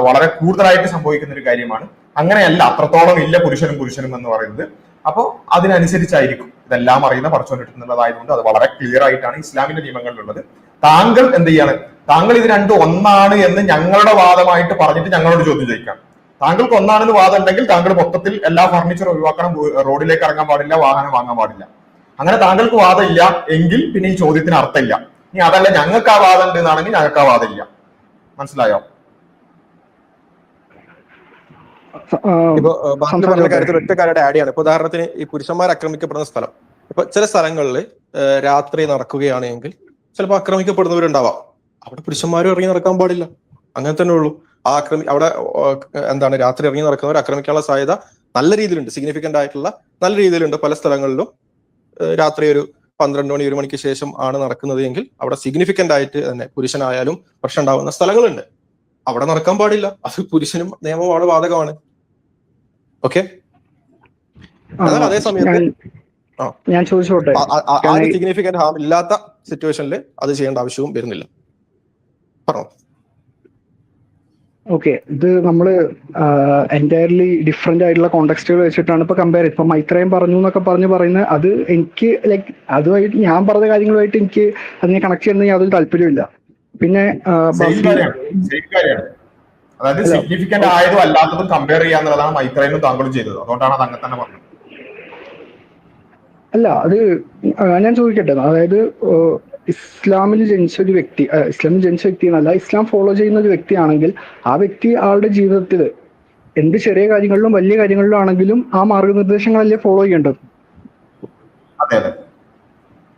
വളരെ കൂടുതലായിട്ട് സംഭവിക്കുന്ന ഒരു കാര്യമാണ്. അങ്ങനെയല്ല, അത്രത്തോളം ഇല്ല പുരുഷനും എന്ന് പറയുന്നത്. അപ്പോൾ അതിനനുസരിച്ചായിരിക്കും ഇതെല്ലാം അറിയുന്ന പടച്ചോനിട്ടുള്ളതായതുകൊണ്ട് അത് വളരെ ക്ലിയർ ആയിട്ടാണ് ഇസ്ലാമിന്റെ നിയമങ്ങളിലുള്ളത്. താങ്കൾ എന്ത് ചെയ്യാണ്, താങ്കൾ ഇത് രണ്ടും ഒന്നാണ് എന്ന് ഞങ്ങളുടെ വാദമായിട്ട് പറഞ്ഞിട്ട് ഞങ്ങളോട് ചോദ്യം ചോദിക്കാം. താങ്കൾക്ക് ഒന്നാണെന്ന് വാദം ഉണ്ടെങ്കിൽ താങ്കൾ മൊത്തത്തിൽ എല്ലാ ഫർണിച്ചറും ഒഴിവാക്കണം, റോഡിലേക്ക് ഇറങ്ങാൻ പാടില്ല, വാഹനം വാങ്ങാൻ പാടില്ല. അങ്ങനെ താങ്കൾക്ക് വാദം ഇല്ല എങ്കിൽ പിന്നെ ഈ ചോദ്യത്തിന് അർത്ഥമില്ല. ഇനി അതല്ല ഞങ്ങൾക്ക് ആ വാദം ഉണ്ട് എന്നാണെങ്കിൽ ഞങ്ങൾക്ക് ആ വാദം ഇല്ല. മനസ്സിലായോ? ഇപ്പൊ ബാക്കി പറഞ്ഞ കാര്യത്തിൽ ഒറ്റ കാര്യം ആഡ് ചെയ്യാണ്. ഇപ്പൊ ഉദാഹരണത്തിന് ഈ പുരുഷന്മാർ ആക്രമിക്കപ്പെടുന്ന സ്ഥലം, ഇപ്പൊ ചില സ്ഥലങ്ങളിൽ രാത്രി നടക്കുകയാണെങ്കിൽ ചിലപ്പോൾ ആക്രമിക്കപ്പെടുന്നവരുണ്ടാവാം. അവിടെ പുരുഷന്മാരും ഇറങ്ങി നടക്കാൻ പാടില്ല, അങ്ങനെ തന്നെ ഉള്ളൂ. അവിടെ രാത്രി ഇറങ്ങി നടക്കുന്നവർ ആക്രമിക്കാനുള്ള സാധ്യത നല്ല രീതിയിലുണ്ട്, സിഗ്നിഫിക്കന്റ് ആയിട്ടുള്ള നല്ല രീതിയിലുണ്ട്. പല സ്ഥലങ്ങളിലും രാത്രി ഒരു 12 മണി 1 മണിക്ക് ശേഷം ആണ് നടക്കുന്നത് എങ്കിൽ അവിടെ സിഗ്നിഫിക്കന്റ് ആയിട്ട് തന്നെ പുരുഷനായാലും പ്രശ്നം ഉണ്ടാവുന്ന സ്ഥലങ്ങളുണ്ട്. അവിടെ നടക്കാൻ പാടില്ല, അത് പുരുഷനും നിയമമാണ്, ബാധകമാണ്. ഓക്കെ, എന്നാൽ അതേ സമയത്ത് ഞാൻ ചോദിച്ചോട്ടെ, സിഗ്നിഫിക്കന്റ് ഹാം ഇല്ലാത്ത സിറ്റുവേഷനിൽ അത് ചെയ്യേണ്ട ആവശ്യവും വരുന്നില്ല. പറഞ്ഞോ. ഓക്കെ, ഇത് നമ്മള് എൻറ്റയർലി ഡിഫറെന്റ് ആയിട്ടുള്ള കോണ്ടെക്സ്റ്റുകൾ വെച്ചിട്ടാണ് ഇപ്പൊ കമ്പയർ ചെയ്ത്. ഇപ്പൊ മൈത്രേയം പറഞ്ഞു എന്നൊക്കെ പറയുന്നത് അത് എനിക്ക് ലൈക്ക് അതുമായിട്ട് ഞാൻ പറഞ്ഞ കാര്യങ്ങളുമായിട്ട് എനിക്ക് അതിനെ കണക്ട് ചെയ്യുന്നത് യാതൊരു താല്പര്യമില്ല. പിന്നെ അതായത് സിഗ്നിഫിക്കന്റ് ആയതും അല്ലാത്തതും കമ്പയർ ചെയ്യാന്നുള്ളതാണ് മൈത്രേയനും താങ്കളും ചെയ്തത്. അതുകൊണ്ടാണ് അത് അങ്ങനെ തന്നെ പറഞ്ഞത്. അല്ല, അത് ഞാൻ ചോദിക്കട്ടെ, അതായത് ഇസ്ലാമിൽ ജനിച്ച ഒരു വ്യക്തി, ഇസ്ലാമിൽ ജനിച്ച വ്യക്തി എന്നല്ല, ഇസ്ലാം ഫോളോ ചെയ്യുന്ന ഒരു വ്യക്തിയാണെങ്കിൽ ആ വ്യക്തി ആളുടെ ജീവിതത്തിൽ എന്ത് ചെറിയ കാര്യങ്ങളിലും വലിയ കാര്യങ്ങളിലും ആണെങ്കിലും ആ മാർഗനിർദ്ദേശങ്ങളല്ലേ ഫോളോ ചെയ്യേണ്ടത്.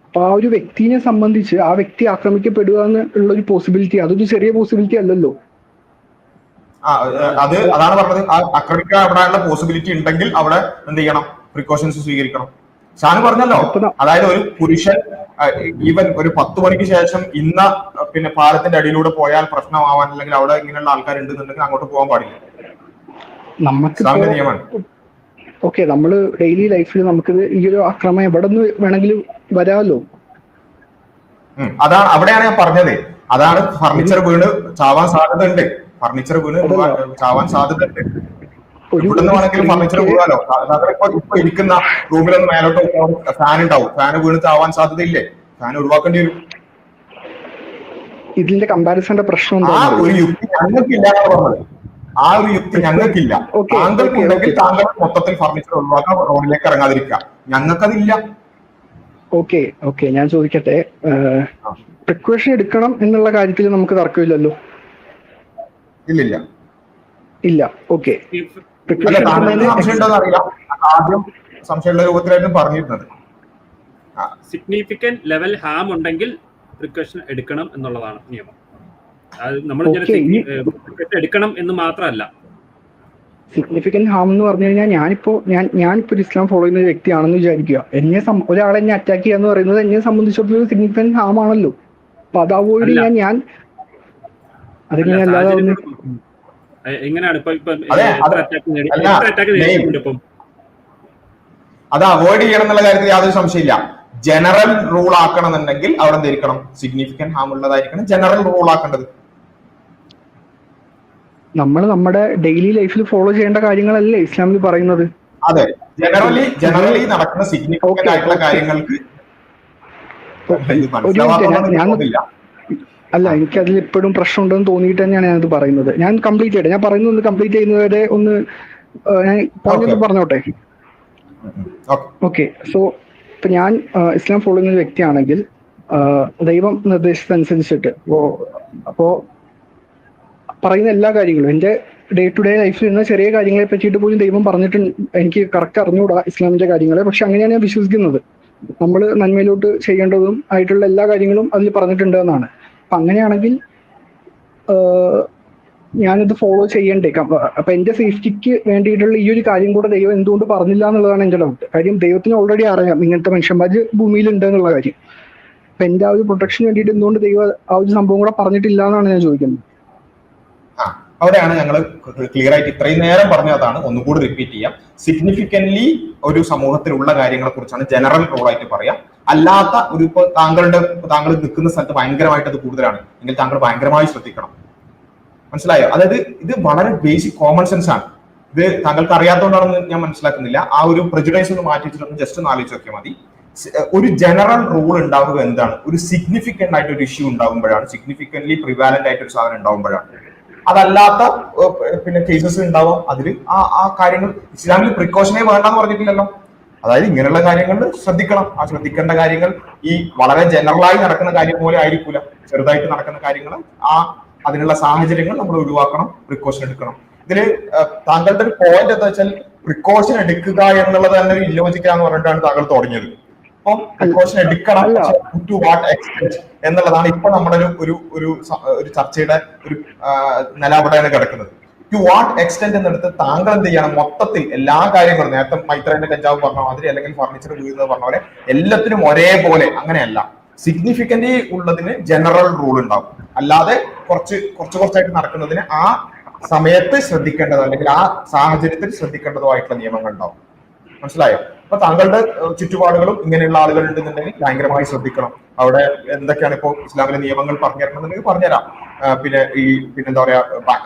അപ്പൊ ആ ഒരു വ്യക്തിനെ സംബന്ധിച്ച് ആ വ്യക്തി ആക്രമിക്കപ്പെടുക എന്നുള്ള ഒരു പോസിബിലിറ്റി, അതൊരു ചെറിയ പോസിബിലിറ്റി അല്ലല്ലോ. അതാണ് പറഞ്ഞത്, ആക്രമിക്കാനുള്ള പോസിബിലിറ്റി ഉണ്ടെങ്കിൽ അവിടെ എന്ത് ചെയ്യണം, പ്രിക്കോഷൻസ് സ്വീകരിക്കണം. ഷാനു പറഞ്ഞല്ലോ, അതായത് ഒരു പുരുഷൻ ഈവൻ ഒരു 10 മണിക്ക് ശേഷം പിന്നെ പാലത്തിന്റെ അടിയിലൂടെ പോയാൽ പ്രശ്നമാവാൻ അല്ലെങ്കിൽ അവിടെ ഇങ്ങനെയുള്ള ആൾക്കാരുണ്ടെന്നുണ്ടെങ്കിൽ അങ്ങോട്ട് പോകാൻ പാടില്ല. നിയമമാണ്. ഓക്കെ, നമ്മള് ഡെയിലി ലൈഫിൽ നമുക്കിത് ഈ ഒരു ആക്രമണം എവിടെ നിന്ന് വേണമെങ്കിലും വരാമല്ലോ. അതാണ്, അവിടെയാണ് ഞാൻ പറഞ്ഞത്. അതാണ് ഫർണിച്ചർ വീണ് ചാവാൻ സാധ്യത ഉണ്ട്. ഫർണിച്ചർ വീണ് ചാവാൻ സാധ്യത ഉണ്ട്. ഇവിടുന്ന് വേണമെങ്കിലും ഫർണിച്ചർ വീഴാലോ. ഇപ്പൊ ഇരിക്കുന്ന റൂമിലൊന്നും മേലോട്ട് ഫാൻ ഉണ്ടാവും, ഫാൻ വീണ് ചാവാൻ സാധ്യതയില്ലേ? ഫാൻ ഒഴിവാക്കേണ്ടി വരും. ഇതിന്റെ കമ്പാരിസന്റെ പ്രശ്നം ആ ഒരു യുക്തി ഞങ്ങൾക്കില്ല എന്നാണ് പറഞ്ഞത്. ആ ഒരു യുക്തി ഞങ്ങൾക്കില്ല. താങ്കൾക്കുണ്ടെങ്കിൽ താങ്കൾ മൊത്തത്തിൽ ഫർണിച്ചർ ഒഴിവാക്കാൻ, റോഡിലേക്ക് ഇറങ്ങാതിരിക്കുക. ഞങ്ങൾക്കതില്ല. ഓക്കെ, ഞാൻ ചോദിക്കട്ടെ, പ്രിക്കോഷൻ എടുക്കണം എന്നുള്ള കാര്യത്തിൽ നമുക്ക് തർക്കമില്ലല്ലോ. ഇല്ല. ഓക്കെ, ആദ്യം സംശയമുള്ള രൂപത്തിലായിരുന്നു പറഞ്ഞിരുന്നത്. സിഗ്നിഫിക്കന്റ് ലെവൽ ഹാം ഉണ്ടെങ്കിൽ പ്രിക്കോഷൻ എടുക്കണം എന്നുള്ളതാണ് നിയമം. അത് നമ്മൾ എടുക്കണം എന്ന് മാത്രമല്ല, സിഗ്നിഫിക്കന്റ് ഹാം എന്ന് പറഞ്ഞു കഴിഞ്ഞാൽ ഞാനിപ്പോ ഇസ്ലാം ഫോളോ ചെയ്യുന്ന ഒരു വ്യക്തിയാണെന്ന് വിചാരിക്കുക. ഒരാളെ എന്നെ അറ്റാക്ക് ചെയ്യാന്ന് പറയുന്നത് എന്നെ സംബന്ധിച്ചിടത്തോളം സിഗ്നിഫിക്കന്റ് ഹാം ആണല്ലോ. അപ്പൊ അത് അവോയ്ഡ് ചെയ്യാൻ ഞാൻ അതിനെ അല്ലാതെ എങ്ങനെയാണ് അത് അവോയ്ഡ് ചെയ്യണം എന്നുള്ള കാര്യത്തിൽ യാതൊരു സംശയമില്ല. ജനറൽ റൂൾ ആക്കണമെന്നുണ്ടെങ്കിൽ അവിടെ എന്തായിരിക്കണം, സിഗ്നിഫിക്കന്റ് ഹാം ഉള്ളതായിരിക്കണം ജനറൽ റൂൾ ആക്കേണ്ടത്. നമ്മൾ നമ്മുടെ ഡെയിലി ലൈഫിൽ ഫോളോ ചെയ്യേണ്ട കാര്യങ്ങളല്ലേ ഇസ്ലാമിൽ പറയുന്നത്. അതെ, ജനറലി നടക്കുന്ന സിഗ്നിഫിക്കന്റ് ആയിട്ടുള്ള കാര്യങ്ങൾക്ക് ഇത് മനസ്സിലാവാറില്ല. അല്ല, എനിക്ക് അതിൽ ഇപ്പോഴും പ്രശ്നമുണ്ടെന്ന് തോന്നിയിട്ട് തന്നെയാണ് ഞാനത് പറയുന്നത്. ഞാൻ കംപ്ലീറ്റ് ചെയ്യട്ടെ, ഞാൻ പറയുന്നത് ഒന്ന് കംപ്ലീറ്റ് ചെയ്യുന്നവരെ ഒന്ന് ഞാൻ പോയിന്റ് പറഞ്ഞോട്ടെ. ഓക്കെ, സോ ഇപ്പൊ ഞാൻ ഇസ്ലാം ഫോളോ ചെയ്യുന്ന ഒരു വ്യക്തിയാണെങ്കിൽ ദൈവം നിർദ്ദേശിച്ചതനുസരിച്ചിട്ട് അപ്പോ പറയുന്ന എല്ലാ കാര്യങ്ങളും എൻ്റെ ഡേ ടു ഡേ ലൈഫിൽ വരുന്ന ചെറിയ കാര്യങ്ങളെ പറ്റിയിട്ട് പോലും ദൈവം പറഞ്ഞിട്ടുണ്ട്. എനിക്ക് കറക്റ്റ് അറിഞ്ഞുകൂടാ ഇസ്ലാമിന്റെ കാര്യങ്ങളെ, പക്ഷെ അങ്ങനെയാണ് ഞാൻ വിശ്വസിക്കുന്നത്. നമ്മൾ നന്മയിലോട്ട് ചെയ്യേണ്ടതും ആയിട്ടുള്ള എല്ലാ കാര്യങ്ങളും അതിൽ പറഞ്ഞിട്ടുണ്ട് എന്നാണ്. അപ്പൊ അങ്ങനെയാണെങ്കിൽ ഞാനിത് ഫോളോ ചെയ്യണ്ടേ? അപ്പൊ എന്റെ സേഫ്റ്റിക്ക് വേണ്ടിയിട്ടുള്ള ഈ ഒരു കാര്യം കൂടെ ദൈവം എന്തുകൊണ്ട് പറഞ്ഞില്ല എന്നുള്ളതാണ് എന്റെ ഡൗട്ട്. കാര്യം ദൈവത്തിന് ഓൾറെഡി അറിയാം ഇങ്ങനത്തെ മനുഷ്യന്മാര് ഭൂമിയിലുണ്ട് എന്നുള്ള കാര്യം. അപ്പൊ എന്റെ ആ ഒരു പ്രൊട്ടക്ഷന് വേണ്ടിയിട്ട് എന്തുകൊണ്ട് ദൈവം ആ ഒരു സംഭവം കൂടെ പറഞ്ഞിട്ടില്ല എന്നാണ് ഞാൻ ചോദിക്കുന്നത്. അവിടെയാണ് ഞങ്ങൾ ക്ലിയർ ആയിട്ട് ഇത്രയും നേരം പറഞ്ഞതാണ് ഒന്നുകൂടി റിപ്പീറ്റ് ചെയ്യാം. സിഗ്നിഫിക്കന്റ്ലി ഒരു സമൂഹത്തിലുള്ള കാര്യങ്ങളെ കുറിച്ചാണ് ജനറൽ റൂൾ ആയിട്ട് പറയാം. അല്ലാത്ത ഒരു ഇപ്പൊ താങ്കൾ നിൽക്കുന്ന സ്ഥലത്ത് ഭയങ്കരമായിട്ട് അത് കൂടുതലാണ് എങ്കിൽ താങ്കൾ ഭയങ്കരമായി ശ്രദ്ധിക്കണം. മനസ്സിലായോ? അതായത് ഇത് വളരെ ബേസിക് കോമൺ സെൻസ് ആണ്. ഇത് താങ്കൾക്ക് അറിയാത്തതുകൊണ്ടാണെന്ന് ഞാൻ മനസ്സിലാക്കുന്നില്ല. ആ ഒരു പ്രെജുഡൈസ് ഒന്ന് മാറ്റി വെച്ചിട്ടൊന്ന് ജസ്റ്റ് ഒന്ന് ആലോചിച്ച് നോക്കിയാൽ മതി. ഒരു ജനറൽ റൂൾ ഉണ്ടാവുക എന്താണ്? ഒരു സിഗ്നിഫിക്കന്റ് ആയിട്ട് ഒരു ഇഷ്യൂ ഉണ്ടാകുമ്പോഴാണ്, സിഗ്നിഫിക്കന്റ്ലി പ്രിവാലന്റ് ആയിട്ട് ഒരു സാധനം ഉണ്ടാകുമ്പോഴാണ്. അതല്ലാത്ത പിന്നെ കേസസ് ഉണ്ടാവാം. അതിൽ ആ കാര്യങ്ങൾ ഇസ്ലാമിൽ പ്രിക്കോഷനെ വേണ്ടെന്ന് പറഞ്ഞിട്ടില്ലല്ലോ. അതായത് ഇങ്ങനെയുള്ള കാര്യങ്ങൾ ശ്രദ്ധിക്കണം. ആ ശ്രദ്ധിക്കേണ്ട കാര്യങ്ങൾ ഈ വളരെ ജനറലായി നടക്കുന്ന കാര്യം പോലെ ആയിരിക്കൂല. ചെറുതായിട്ട് നടക്കുന്ന കാര്യങ്ങൾ അതിനുള്ള സാഹചര്യങ്ങൾ നമ്മൾ ഒഴിവാക്കണം, പ്രിക്കോഷൻ എടുക്കണം. ഇതില് താങ്കളുടെ ഒരു പോയിന്റ് എന്താ വെച്ചാൽ പ്രിക്കോഷൻ എടുക്കുക എന്നുള്ളത് തന്നെ ഒരു ഇല്ലോജിക്കാന്ന് പറഞ്ഞിട്ടാണ് താങ്കൾ തുടങ്ങിയത്. അപ്പം പ്രിക്കോഷൻ എടുക്കണം, ടു വാട്ട് എക്സ്റ്റെന്റ് എന്നുള്ളതാണ് ഇപ്പൊ നമ്മുടെ ഒരു ചർച്ചയുടെ ഒരു നില അവിടെയാണ് കിടക്കുന്നത്. ടു വാട്ട് എക്സ്റ്റെന്റ് എന്നെടുത്ത് താങ്കൾ എന്ത് ചെയ്യണം? മൊത്തത്തിൽ എല്ലാ കാര്യങ്ങളും നേരത്തെ മൈത്രേന്റെ കഞ്ചാവ് പറഞ്ഞ മാതിരി അല്ലെങ്കിൽ ഫർണിച്ചർ വീഴുന്നത് പറഞ്ഞ പോലെ എല്ലാത്തിനും ഒരേപോലെ അങ്ങനെയല്ല. സിഗ്നിഫിക്കന്റ് ഉള്ളതിന് ജനറൽ റൂൾ ഉണ്ടാവും. അല്ലാതെ കുറച്ചായിട്ട് നടക്കുന്നതിന് ആ സമയത്ത് ശ്രദ്ധിക്കേണ്ടതോ അല്ലെങ്കിൽ ആ സാഹചര്യത്തിൽ ശ്രദ്ധിക്കേണ്ടതോ ആയിട്ടുള്ള നിയമങ്ങൾ ഉണ്ടാവും. മനസ്സിലായോ? അപ്പൊ താങ്കളുടെ ചുറ്റുപാടുകളും ഇങ്ങനെയുള്ള ആളുകൾ ഉണ്ടെന്നുണ്ടെങ്കിൽ ഭയങ്കരമായി ശ്രദ്ധിക്കണം. അവിടെ എന്തൊക്കെയാണ് ഇപ്പോൾ ഇസ്ലാമിലെ നിയമങ്ങൾ പറഞ്ഞു തരണമെന്നുണ്ടെങ്കിൽ പറഞ്ഞുതരാം. പിന്നെന്താ പറയാ,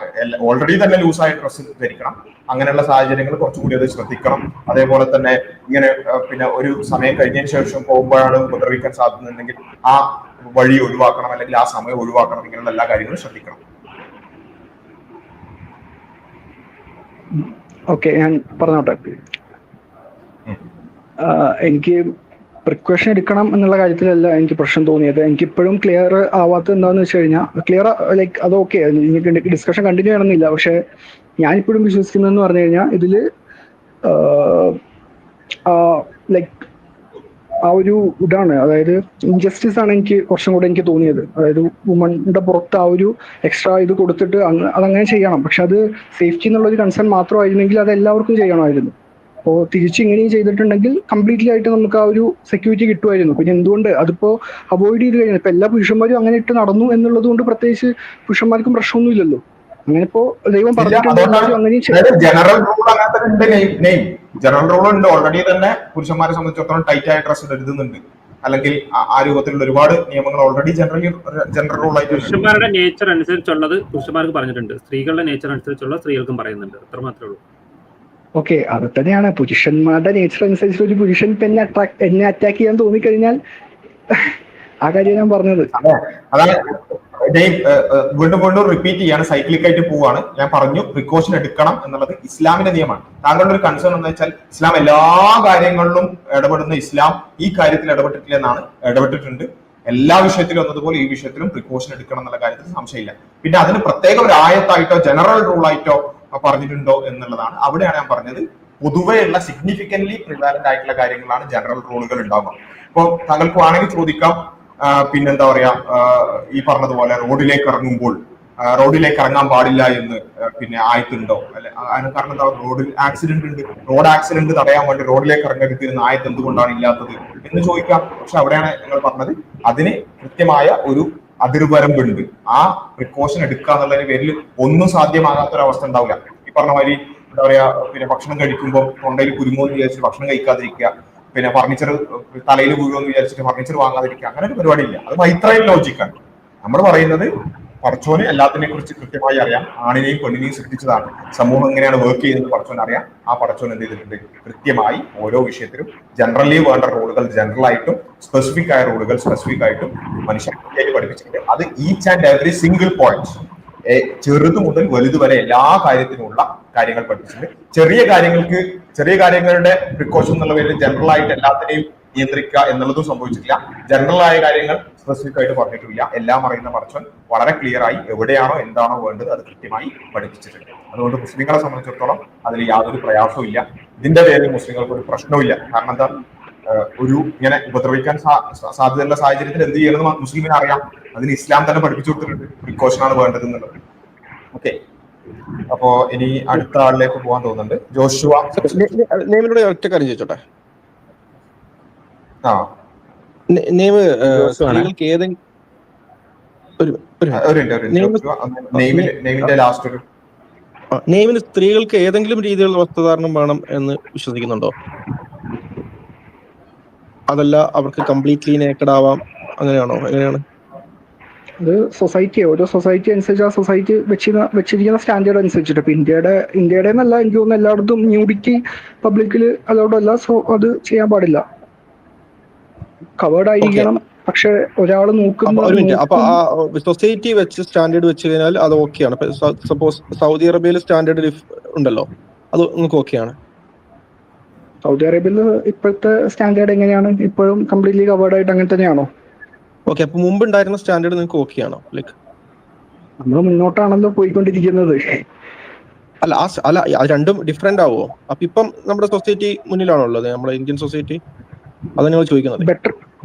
ഓൾറെഡി തന്നെ ലൂസായ ഡ്രസ്സ് ധരിക്കണം. അങ്ങനെയുള്ള സാഹചര്യങ്ങൾ കുറച്ചുകൂടി അത് ശ്രദ്ധിക്കണം. അതേപോലെ തന്നെ ഇങ്ങനെ പിന്നെ ഒരു സമയം കഴിഞ്ഞതിന് ശേഷം പോകുമ്പോഴാണ് ഉപദ്രവിക്കാൻ സാധ്യതയുണ്ടെങ്കിൽ ആ വഴി ഒഴിവാക്കണം, അല്ലെങ്കിൽ ആ സമയം ഒഴിവാക്കണം. ഇങ്ങനെയുള്ള എല്ലാ കാര്യങ്ങളും ശ്രദ്ധിക്കണം. ഓക്കെ, ഞാൻ പറഞ്ഞോട്ടെ. എനിക്ക് പ്രിക്കോഷൻ എടുക്കണം എന്നുള്ള കാര്യത്തിലല്ല എനിക്ക് പ്രശ്നം തോന്നിയത്. എനിക്കിപ്പോഴും ക്ലിയർ ആവാത്തത് എന്താണെന്ന് വെച്ച് കഴിഞ്ഞാൽ, ക്ലിയർ ലൈക്ക് അത് ഓക്കെ, എനിക്ക് ഡിസ്കഷൻ കണ്ടിന്യൂ ചെയ്യണമെന്നില്ല. പക്ഷെ ഞാനിപ്പോഴും വിശ്വസിക്കുന്നതെന്ന് പറഞ്ഞു കഴിഞ്ഞാൽ ഇതില് ലൈക്ക് ആ ഒരു ഇതാണ്, അതായത് ഇൻജസ്റ്റിസ് ആണ് എനിക്ക് കുറച്ചും കൂടെ എനിക്ക് തോന്നിയത്. അതായത് വുമണിന്റെ പുറത്ത് ആ ഒരു എക്സ്ട്രാ ഇത് കൊടുത്തിട്ട് അതങ്ങനെ ചെയ്യണം. പക്ഷെ അത് സേഫ്റ്റി എന്നുള്ള ഒരു കൺസേൺ മാത്രമായിരുന്നെങ്കിൽ അത് എല്ലാവർക്കും ചെയ്യണമായിരുന്നു. അപ്പോൾ തിരിച്ച് ഇങ്ങനെയും ചെയ്തിട്ടുണ്ടെങ്കിൽ കംപ്ലീറ്റ്ലി ആയിട്ട് നമുക്ക് ആ ഒരു സെക്യൂരിറ്റി കിട്ടുമായിരുന്നു. പിന്നെ എന്തുകൊണ്ട് അതിപ്പോ അവോയ്ഡ് ചെയ്ത് കഴിഞ്ഞാൽ ഇപ്പൊ എല്ലാ പുരുഷന്മാരും അങ്ങനെ ഇട്ട് നടന്നു എന്നുള്ളത് കൊണ്ട് പ്രത്യേകിച്ച് പുരുഷന്മാർക്കും പ്രശ്നമൊന്നുമില്ലല്ലോ. അങ്ങനെ ഇപ്പോ ദൈവം പറഞ്ഞിട്ടുണ്ട് ജനറൽ റൂൾ ജനറൽ റൂൾ ഉണ്ട് ഓൾറെഡി തന്നെ. പുരുഷന്മാരെ സംബന്ധിച്ചിടത്തോളം ടൈറ്റ് ആയ ഡ്രസ് എഴുതുന്നുണ്ട്, അല്ലെങ്കിൽ ആ രൂപത്തിലുള്ള ഒരുപാട് നിയമങ്ങൾ ഓൾറെഡി ജനറൽ റൂൾ ആയിട്ട് പുരുഷന്മാരുടെ നേച്ചർ അനുസരിച്ചുള്ളത് പുരുഷന്മാർക്ക് പറഞ്ഞിട്ടുണ്ട്, സ്ത്രീകളുടെ നേച്ചർ അനുസരിച്ചുള്ള സ്ത്രീകൾക്കും പറയുന്നുണ്ട്. അത്ര മാത്രമേ ഉള്ളൂ. ഓക്കെ, അത് തന്നെയാണ് പുരുഷന്മാരുടെ നേച്ചർ അനുസരിച്ച് ഒരു പുരുഷൻ എന്നെ അറ്റാക്ക് ചെയ്യാൻ തോന്നിക്കഴിഞ്ഞാൽ ആ കാര്യം ഞാൻ പറഞ്ഞത്. അതാണ് വീണ്ടും റിപ്പീറ്റ് ചെയ്യാണ്, സൈക്ലിക് ആയിട്ട് പോവാണ്. ഞാൻ പറഞ്ഞു പ്രിക്കോഷൻ എടുക്കണം എന്നുള്ളത് ഇസ്ലാമിന്റെ നിയമമാണ്. താങ്കളുടെ ഒരു കൺസേൺ എന്ന് വെച്ചാൽ ഇസ്ലാം എല്ലാ കാര്യങ്ങളിലും ഇടപെടുന്ന ഇസ്ലാം ഈ കാര്യത്തിൽ ഇടപെട്ടിട്ടില്ല എന്നാണ്. ഇടപെട്ടിട്ടുണ്ട്. എല്ലാ വിഷയത്തിലും എന്നതുപോലെ ഈ വിഷയത്തിലും പ്രിക്കോഷൻ എടുക്കണം എന്നുള്ള കാര്യത്തിൽ സംശയമില്ല. പിന്നെ അതിന് പ്രത്യേക ഒരു ആയത്തായിട്ടോ ജനറൽ റൂൾ ആയിട്ടോ പറഞ്ഞിട്ടുണ്ടോ എന്നുള്ളതാണ്. അവിടെയാണ് ഞാൻ പറഞ്ഞത് പൊതുവെയുള്ള സിഗ്നിഫിക്കന്റ്ലി പ്രിവാലന്റ് ആയിട്ടുള്ള കാര്യങ്ങളാണ് ജനറൽ റൂളുകൾ ഉണ്ടാവുക. ഇപ്പൊ താങ്കൾക്ക് വേണമെങ്കിൽ ചോദിക്കാം, പിന്നെന്താ പറയാ, ഈ പറഞ്ഞതുപോലെ റോഡിലേക്ക് ഇറങ്ങാൻ പാടില്ല എന്ന് പിന്നെ ആയത്തുണ്ടോ? അല്ലെ, അതിന് കാരണം എന്താ, റോഡിൽ ആക്സിഡന്റ് ഉണ്ട്, റോഡ് ആക്സിഡന്റ് തടയാൻ വേണ്ടി റോഡിലേക്ക് ഇറങ്ങരുത് എന്ന ആയത്ത് എന്തുകൊണ്ടാണ് ഇല്ലാത്തത് എന്ന് ചോദിക്കാം. പക്ഷെ അവിടെയാണ് നിങ്ങൾ പറഞ്ഞത് അതിന് കൃത്യമായ ഒരു അതിർവരമ്പുണ്ട്. ആ പ്രിക്കോഷൻ എടുക്കുക എന്നുള്ളതിന് പേരിൽ ഒന്നും സാധ്യമാകാത്തൊരവസ്ഥ ഉണ്ടാവില്ല. ഈ പറഞ്ഞ മാതിരി എന്താ പറയാ, പിന്നെ ഭക്ഷണം കഴിക്കുമ്പോൾ തൊണ്ടയിൽ കുരുങ്ങോന്ന് വിചാരിച്ച് ഭക്ഷണം കഴിക്കാതിരിക്കുക, പിന്നെ ഫർണിച്ചർ തലയിൽ വീഴുമെന്ന് വിചാരിച്ചിട്ട് ഫർണിച്ചർ വാങ്ങാതിരിക്കുക, അങ്ങനെ ഒരു പരിപാടിയില്ല. അത് മൈത്രേൽ ലോജിക്കാണ്. നമ്മൾ പറയുന്നത് പടച്ചോന് എല്ലാത്തിനെ കുറിച്ച് കൃത്യമായി അറിയാം. ആണിനെയും പെണ്ണിനെയും സൃഷ്ടിച്ചതാണ്, സമൂഹം എങ്ങനെയാണ് വർക്ക് ചെയ്യുന്നത് പടച്ചോൻ അറിയാം. ആ പടച്ചോൻ എന്ത് ചെയ്തിട്ടുണ്ട്, കൃത്യമായി ഓരോ വിഷയത്തിലും ജനറലി വേണ്ട റോളുകൾ ജനറൽ ആയിട്ടും സ്പെസിഫിക് ആയ റോളുകൾ സ്പെസിഫിക് ആയിട്ടും മനുഷ്യർക്ക് പഠിപ്പിച്ചിട്ടുണ്ട്. അത് each and every single point, ചെറുത് മുതൽ വലുത് വരെ എല്ലാ കാര്യത്തിനുമുള്ള കാര്യങ്ങൾ പഠിപ്പിച്ചിട്ടുണ്ട്. ചെറിയ കാര്യങ്ങളുടെ പ്രിക്കോഷൻ എന്നുള്ള പേരിൽ ജനറൽ ആയിട്ട് എല്ലാത്തിനെയും നിയന്ത്രിക്കുക എന്നുള്ളതും സംഭവിച്ചിട്ടില്ല. ജനറൽ ആയ കാര്യങ്ങൾ സ്പെസിഫിക് ആയിട്ട് പറഞ്ഞിട്ടില്ല. എല്ലാം അറിയുന്ന പടച്ചോൻ വളരെ ക്ലിയർ ആയി എവിടെയാണോ എന്താണോ വേണ്ടത് അത് കൃത്യമായി പഠിപ്പിച്ചിട്ടുണ്ട്. അതുകൊണ്ട് മുസ്ലിങ്ങളെ സംബന്ധിച്ചിടത്തോളം അതിൽ യാതൊരു പ്രയാസവും ഇല്ല. ഇതിന്റെ പേരിൽ മുസ്ലിങ്ങൾക്ക് ഒരു പ്രശ്നവും ഇല്ല. കാരണം എന്താ, ഒരു ഇങ്ങനെ ഉപദ്രവിക്കാൻ സാധ്യതയുള്ള സാഹചര്യത്തിൽ എന്ത് ചെയ്യണമെന്ന് മുസ്ലിമിന് അറിയാം. അതിന് ഇസ്ലാം തന്നെ പഠിപ്പിച്ചു കൊടുത്തിട്ടുണ്ട്, പ്രിക്കോഷനാണ് വേണ്ടത് എന്നുള്ളത്. ഓക്കെ, അപ്പോ ഇനി അടുത്ത ആളിലേക്ക് പോകാൻ തോന്നുന്നുണ്ട്. ജോഷുവ. ഒറ്റ കാര്യം ചോദിച്ചോട്ടെ. ആ, സ്ത്രീകൾക്ക് ഏതെങ്കിലും നെയ്മിന് സ്ത്രീകൾക്ക് ഏതെങ്കിലും രീതിയിലുള്ള വസ്ത്രധാരണം വേണം എന്ന് വിശ്വസിക്കുന്നുണ്ടോ? അതല്ല അവർക്ക് കംപ്ലീറ്റ്ലി നേക്കഡ് ആവാം, അങ്ങനെയാണോ? എങ്ങനെയാണ് അത്? ഓരോ സൊസൈറ്റി അനുസരിച്ച് ആ സൊസൈറ്റി വെച്ചിരിക്കുന്ന സ്റ്റാൻഡേർഡ് അനുസരിച്ചിട്ട്. ഇപ്പൊ ഇന്ത്യയുടെ എന്നല്ല, എനിക്ക് തോന്നുന്നു എല്ലായിടത്തും ന്യൂഡിറ്റി പബ്ലിക്കിൽ അലൗഡ് അല്ല. സോ അത് ചെയ്യാൻ പാടില്ല, കവേർഡ് ആയിരിക്കണം. പക്ഷെ ഒരാൾ സൊസൈറ്റി വെച്ച് സ്റ്റാൻഡേർഡ് വെച്ച് കഴിഞ്ഞാൽ അത് ഓക്കെയാണ്. സപ്പോസ് സൗദി അറേബ്യയിൽ സ്റ്റാൻഡേർഡ് ഉണ്ടല്ലോ, അത് നിങ്ങൾക്ക് ഓക്കെയാണ്? സൗദി അറേബ്യയിൽ ഇപ്പോഴത്തെ സ്റ്റാൻഡേർഡ് എങ്ങനെയാണ്? ഇപ്പോഴും കംപ്ലീറ്റ്ലി കവേർഡ് ആയിട്ട് അങ്ങനെ തന്നെയാണോ? ഓക്കെ, അപ്പൊ മുമ്പ് ഉണ്ടായിരുന്ന സ്റ്റാൻഡേർഡ് നിങ്ങൾക്ക് ഓക്കെയാണോ? ലൈക്ക് നമ്മൾ മുന്നോട്ടാണല്ലോ പോയിക്കൊണ്ടിരിക്കുന്നത്. അല്ല അത് രണ്ടും ഡിഫറെന്റ് ആവോ? അപ്പൊ ഇപ്പം നമ്മുടെ സൊസൈറ്റി മുന്നിലാണല്ലോ, നമ്മുടെ ഇന്ത്യൻ സൊസൈറ്റി. അതാണ് ഞങ്ങൾ ചോദിക്കുന്നത്.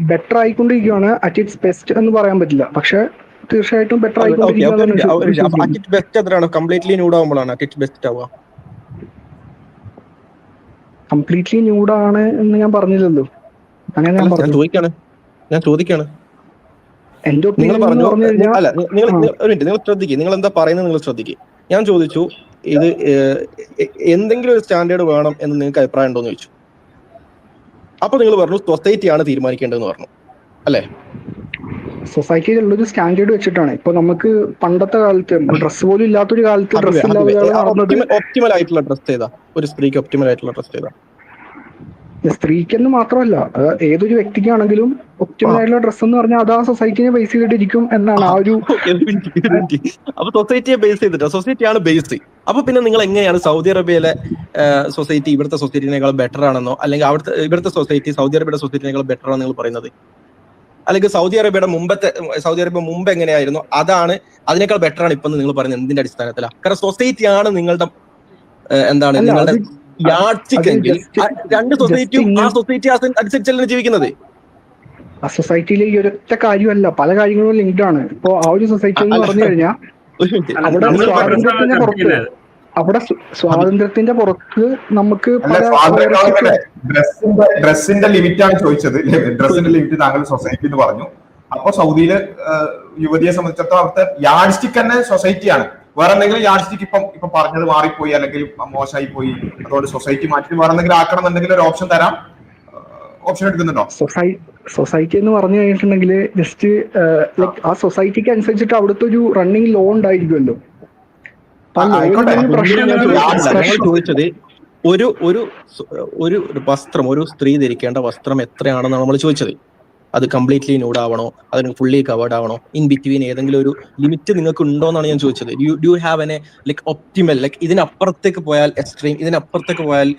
ബെറ്റർ ആയിക്കൊണ്ടിരിക്കുകയാണ്. അറ്റ് ഇറ്റ്സ് ബെസ്റ്റ് എന്ന് പറയാൻ പറ്റില്ല, പക്ഷെ തീർച്ചയായിട്ടും ബെറ്റർ ആയിക്കൊണ്ടിരിക്കുകയാണ്. കംപ്ലീറ്റ്ലി ന്യൂഡ് ആവുമ്പോഴാണ് അറ്റ് ഇറ്റ്സ് ബെസ്റ്റ് ആവുക. കംപ്ലീറ്റ്ലി ന്യൂഡാണ് എന്ന് ഞാൻ പറഞ്ഞില്ലല്ലോ. അങ്ങനെ ഞാൻ ചോദിക്കാണ്. എന്റെ നിങ്ങൾ പറഞ്ഞു അല്ല, നിങ്ങൾ ഒപ്പീനിയൻ നിങ്ങൾ ശ്രദ്ധിക്കുക, നിങ്ങൾ എന്താ പറയുന്നത് നിങ്ങൾ ശ്രദ്ധിക്കുക. ഞാൻ ചോദിച്ചു, ഇത് എന്തെങ്കിലും ഒരു സ്റ്റാൻഡേർഡ് വേണം എന്ന് നിങ്ങൾക്ക് അഭിപ്രായം ഉണ്ടോ എന്ന് ചോദിച്ചു. അപ്പൊ നിങ്ങൾ പറഞ്ഞു സൊസൈറ്റിയാണ് തീരുമാനിക്കേണ്ടതെന്ന് പറഞ്ഞു, അല്ലേ? സൊസൈറ്റിയിലുള്ളൊരു സ്റ്റാൻഡേർഡ് വെച്ചിട്ടാണ്. ഇപ്പൊ നമുക്ക് പണ്ടത്തെ കാലത്ത് ഡ്രസ് പോലും ഇല്ലാത്തൊരു കാലത്ത് ഡ്രസ് ഒപ്റ്റിമൽ ആയിട്ടുള്ള ഡ്രസ് ഏതാ? ഒരു സ്ത്രീക്ക് ഒപ്റ്റിമൽ ആയിട്ടുള്ള ഡ്രസ് ഏതാ? സ്ത്രീക്കെന്ന് മാത്രമല്ല, ഏതൊരു വ്യക്തിക്കാണെങ്കിലും ഒപ്റ്റിമൽ ആയിട്ടുള്ള ഡ്രസ് എന്ന് പറഞ്ഞാൽ അത് ആ സൊസൈറ്റിനെ ബേസ് ചെയ്തിട്ടിരിക്കും എന്നാണ് ആ ഒരു. അപ്പൊ സൊസൈറ്റിയെ ബേസ് ചെയ്തിട്ട്, സൊസൈറ്റിയാണ് ബേസ്. അപ്പൊ പിന്നെ നിങ്ങൾ എങ്ങനെയാണ് സൗദി അറേബ്യയിലെ സൊസൈറ്റി ഇവിടുത്തെ സൊസൈറ്റിനേക്കാൾ ബെറ്റർ ആണെന്നോ, അല്ലെങ്കിൽ ഇവിടുത്തെ സൊസൈറ്റി സൗദി അറേബ്യയുടെ സൊസൈറ്റിനേക്കാൾ ബെറ്റർ ആണെന്ന് നിങ്ങൾ പറയുന്നത്? അല്ലെങ്കിൽ സൗദി അറേബ്യ മുമ്പ് എങ്ങനെയായിരുന്നു അതാണ് അതിനേക്കാൾ ബെറ്റർ ആണ് ഇപ്പൊ നിങ്ങൾ പറയുന്നത് എന്തിന്റെ അടിസ്ഥാനത്തിലാണ്? കാരണം സൊസൈറ്റിയാണ് നിങ്ങളുടെ നിങ്ങളുടെ യാർഡ്സ്റ്റിക്കെങ്കിൽ രണ്ട് സൊസൈറ്റിയും ആ സൊസൈറ്റി അനുസരിച്ചല്ലേ ജീവിക്കുന്നത്. ആ സൊസൈറ്റിയിലെ ഈ ഒരൊറ്റ കാര്യമല്ല, പല കാര്യങ്ങളും ലിങ്ക്ഡ് ആണ്. ഇപ്പൊ ആ ഒരു സൊസൈറ്റി എന്ന് പറഞ്ഞു കഴിഞ്ഞാൽ അവിടെ സ്വാതന്ത്ര്യത്തിന്റെ പുറത്ത് നമുക്ക് ഡ്രസ്സിന്റെ ലിമിറ്റ് ആണ് ചോദിച്ചത്. ഡ്രസ്സിന്റെ ലിമിറ്റ് താങ്കൾ സൊസൈറ്റി എന്ന് പറഞ്ഞു. അപ്പൊ സൗദിയിലെ യുവതിയെ സംബന്ധിച്ചിടത്തോളം അവിടുത്തെ യാർഡ്സ്റ്റിക് തന്നെ സൊസൈറ്റിയാണ്. വേറെ എന്തെങ്കിലും യാർഡ്സ്റ്റിക് ഇപ്പൊ പറഞ്ഞത് മാറിപ്പോയി അല്ലെങ്കിൽ മോശമായി പോയി, അതുകൊണ്ട് സൊസൈറ്റി മാറ്റി വേറെ എന്തെങ്കിലും ആക്കണം എന്നുണ്ടെങ്കിൽ ഒരു ഓപ്ഷൻ തരാം. ഓപ്ഷൻ എടുക്കുന്നുണ്ടോ? സൊസൈറ്റി എന്ന് പറഞ്ഞു കഴിഞ്ഞിട്ടുണ്ടെങ്കിൽ ജസ്റ്റ് ആ സൊസൈറ്റിക്ക് അനുസരിച്ചിട്ട് അവിടുത്തെ ഒരു റണ്ണിങ് ലോ ഉണ്ടായിരിക്കുമല്ലോ. ചോദിച്ചത് ഒരു വസ്ത്രം, ഒരു സ്ത്രീ ധരിക്കേണ്ട വസ്ത്രം എത്രയാണെന്നാണ് നമ്മൾ ചോദിച്ചത്. അത് കംപ്ലീറ്റ്ലി ന്യൂഡ് ആവണോ, അതിന് ഫുള്ളി കവേർഡ് ആവണോ, ഇൻ ബിറ്റ്വീൻ ഏതെങ്കിലും ഒരു ലിമിറ്റ് നിങ്ങൾക്ക് ഉണ്ടോ എന്നാണ് ഞാൻ ചോദിച്ചത്. Do have an like optimal, like ഇതിനപ്പുറത്തേക്ക് പോയാൽ എക്സ്ട്രീം, ഇതിനപ്പുറത്തേക്ക് പോയാൽ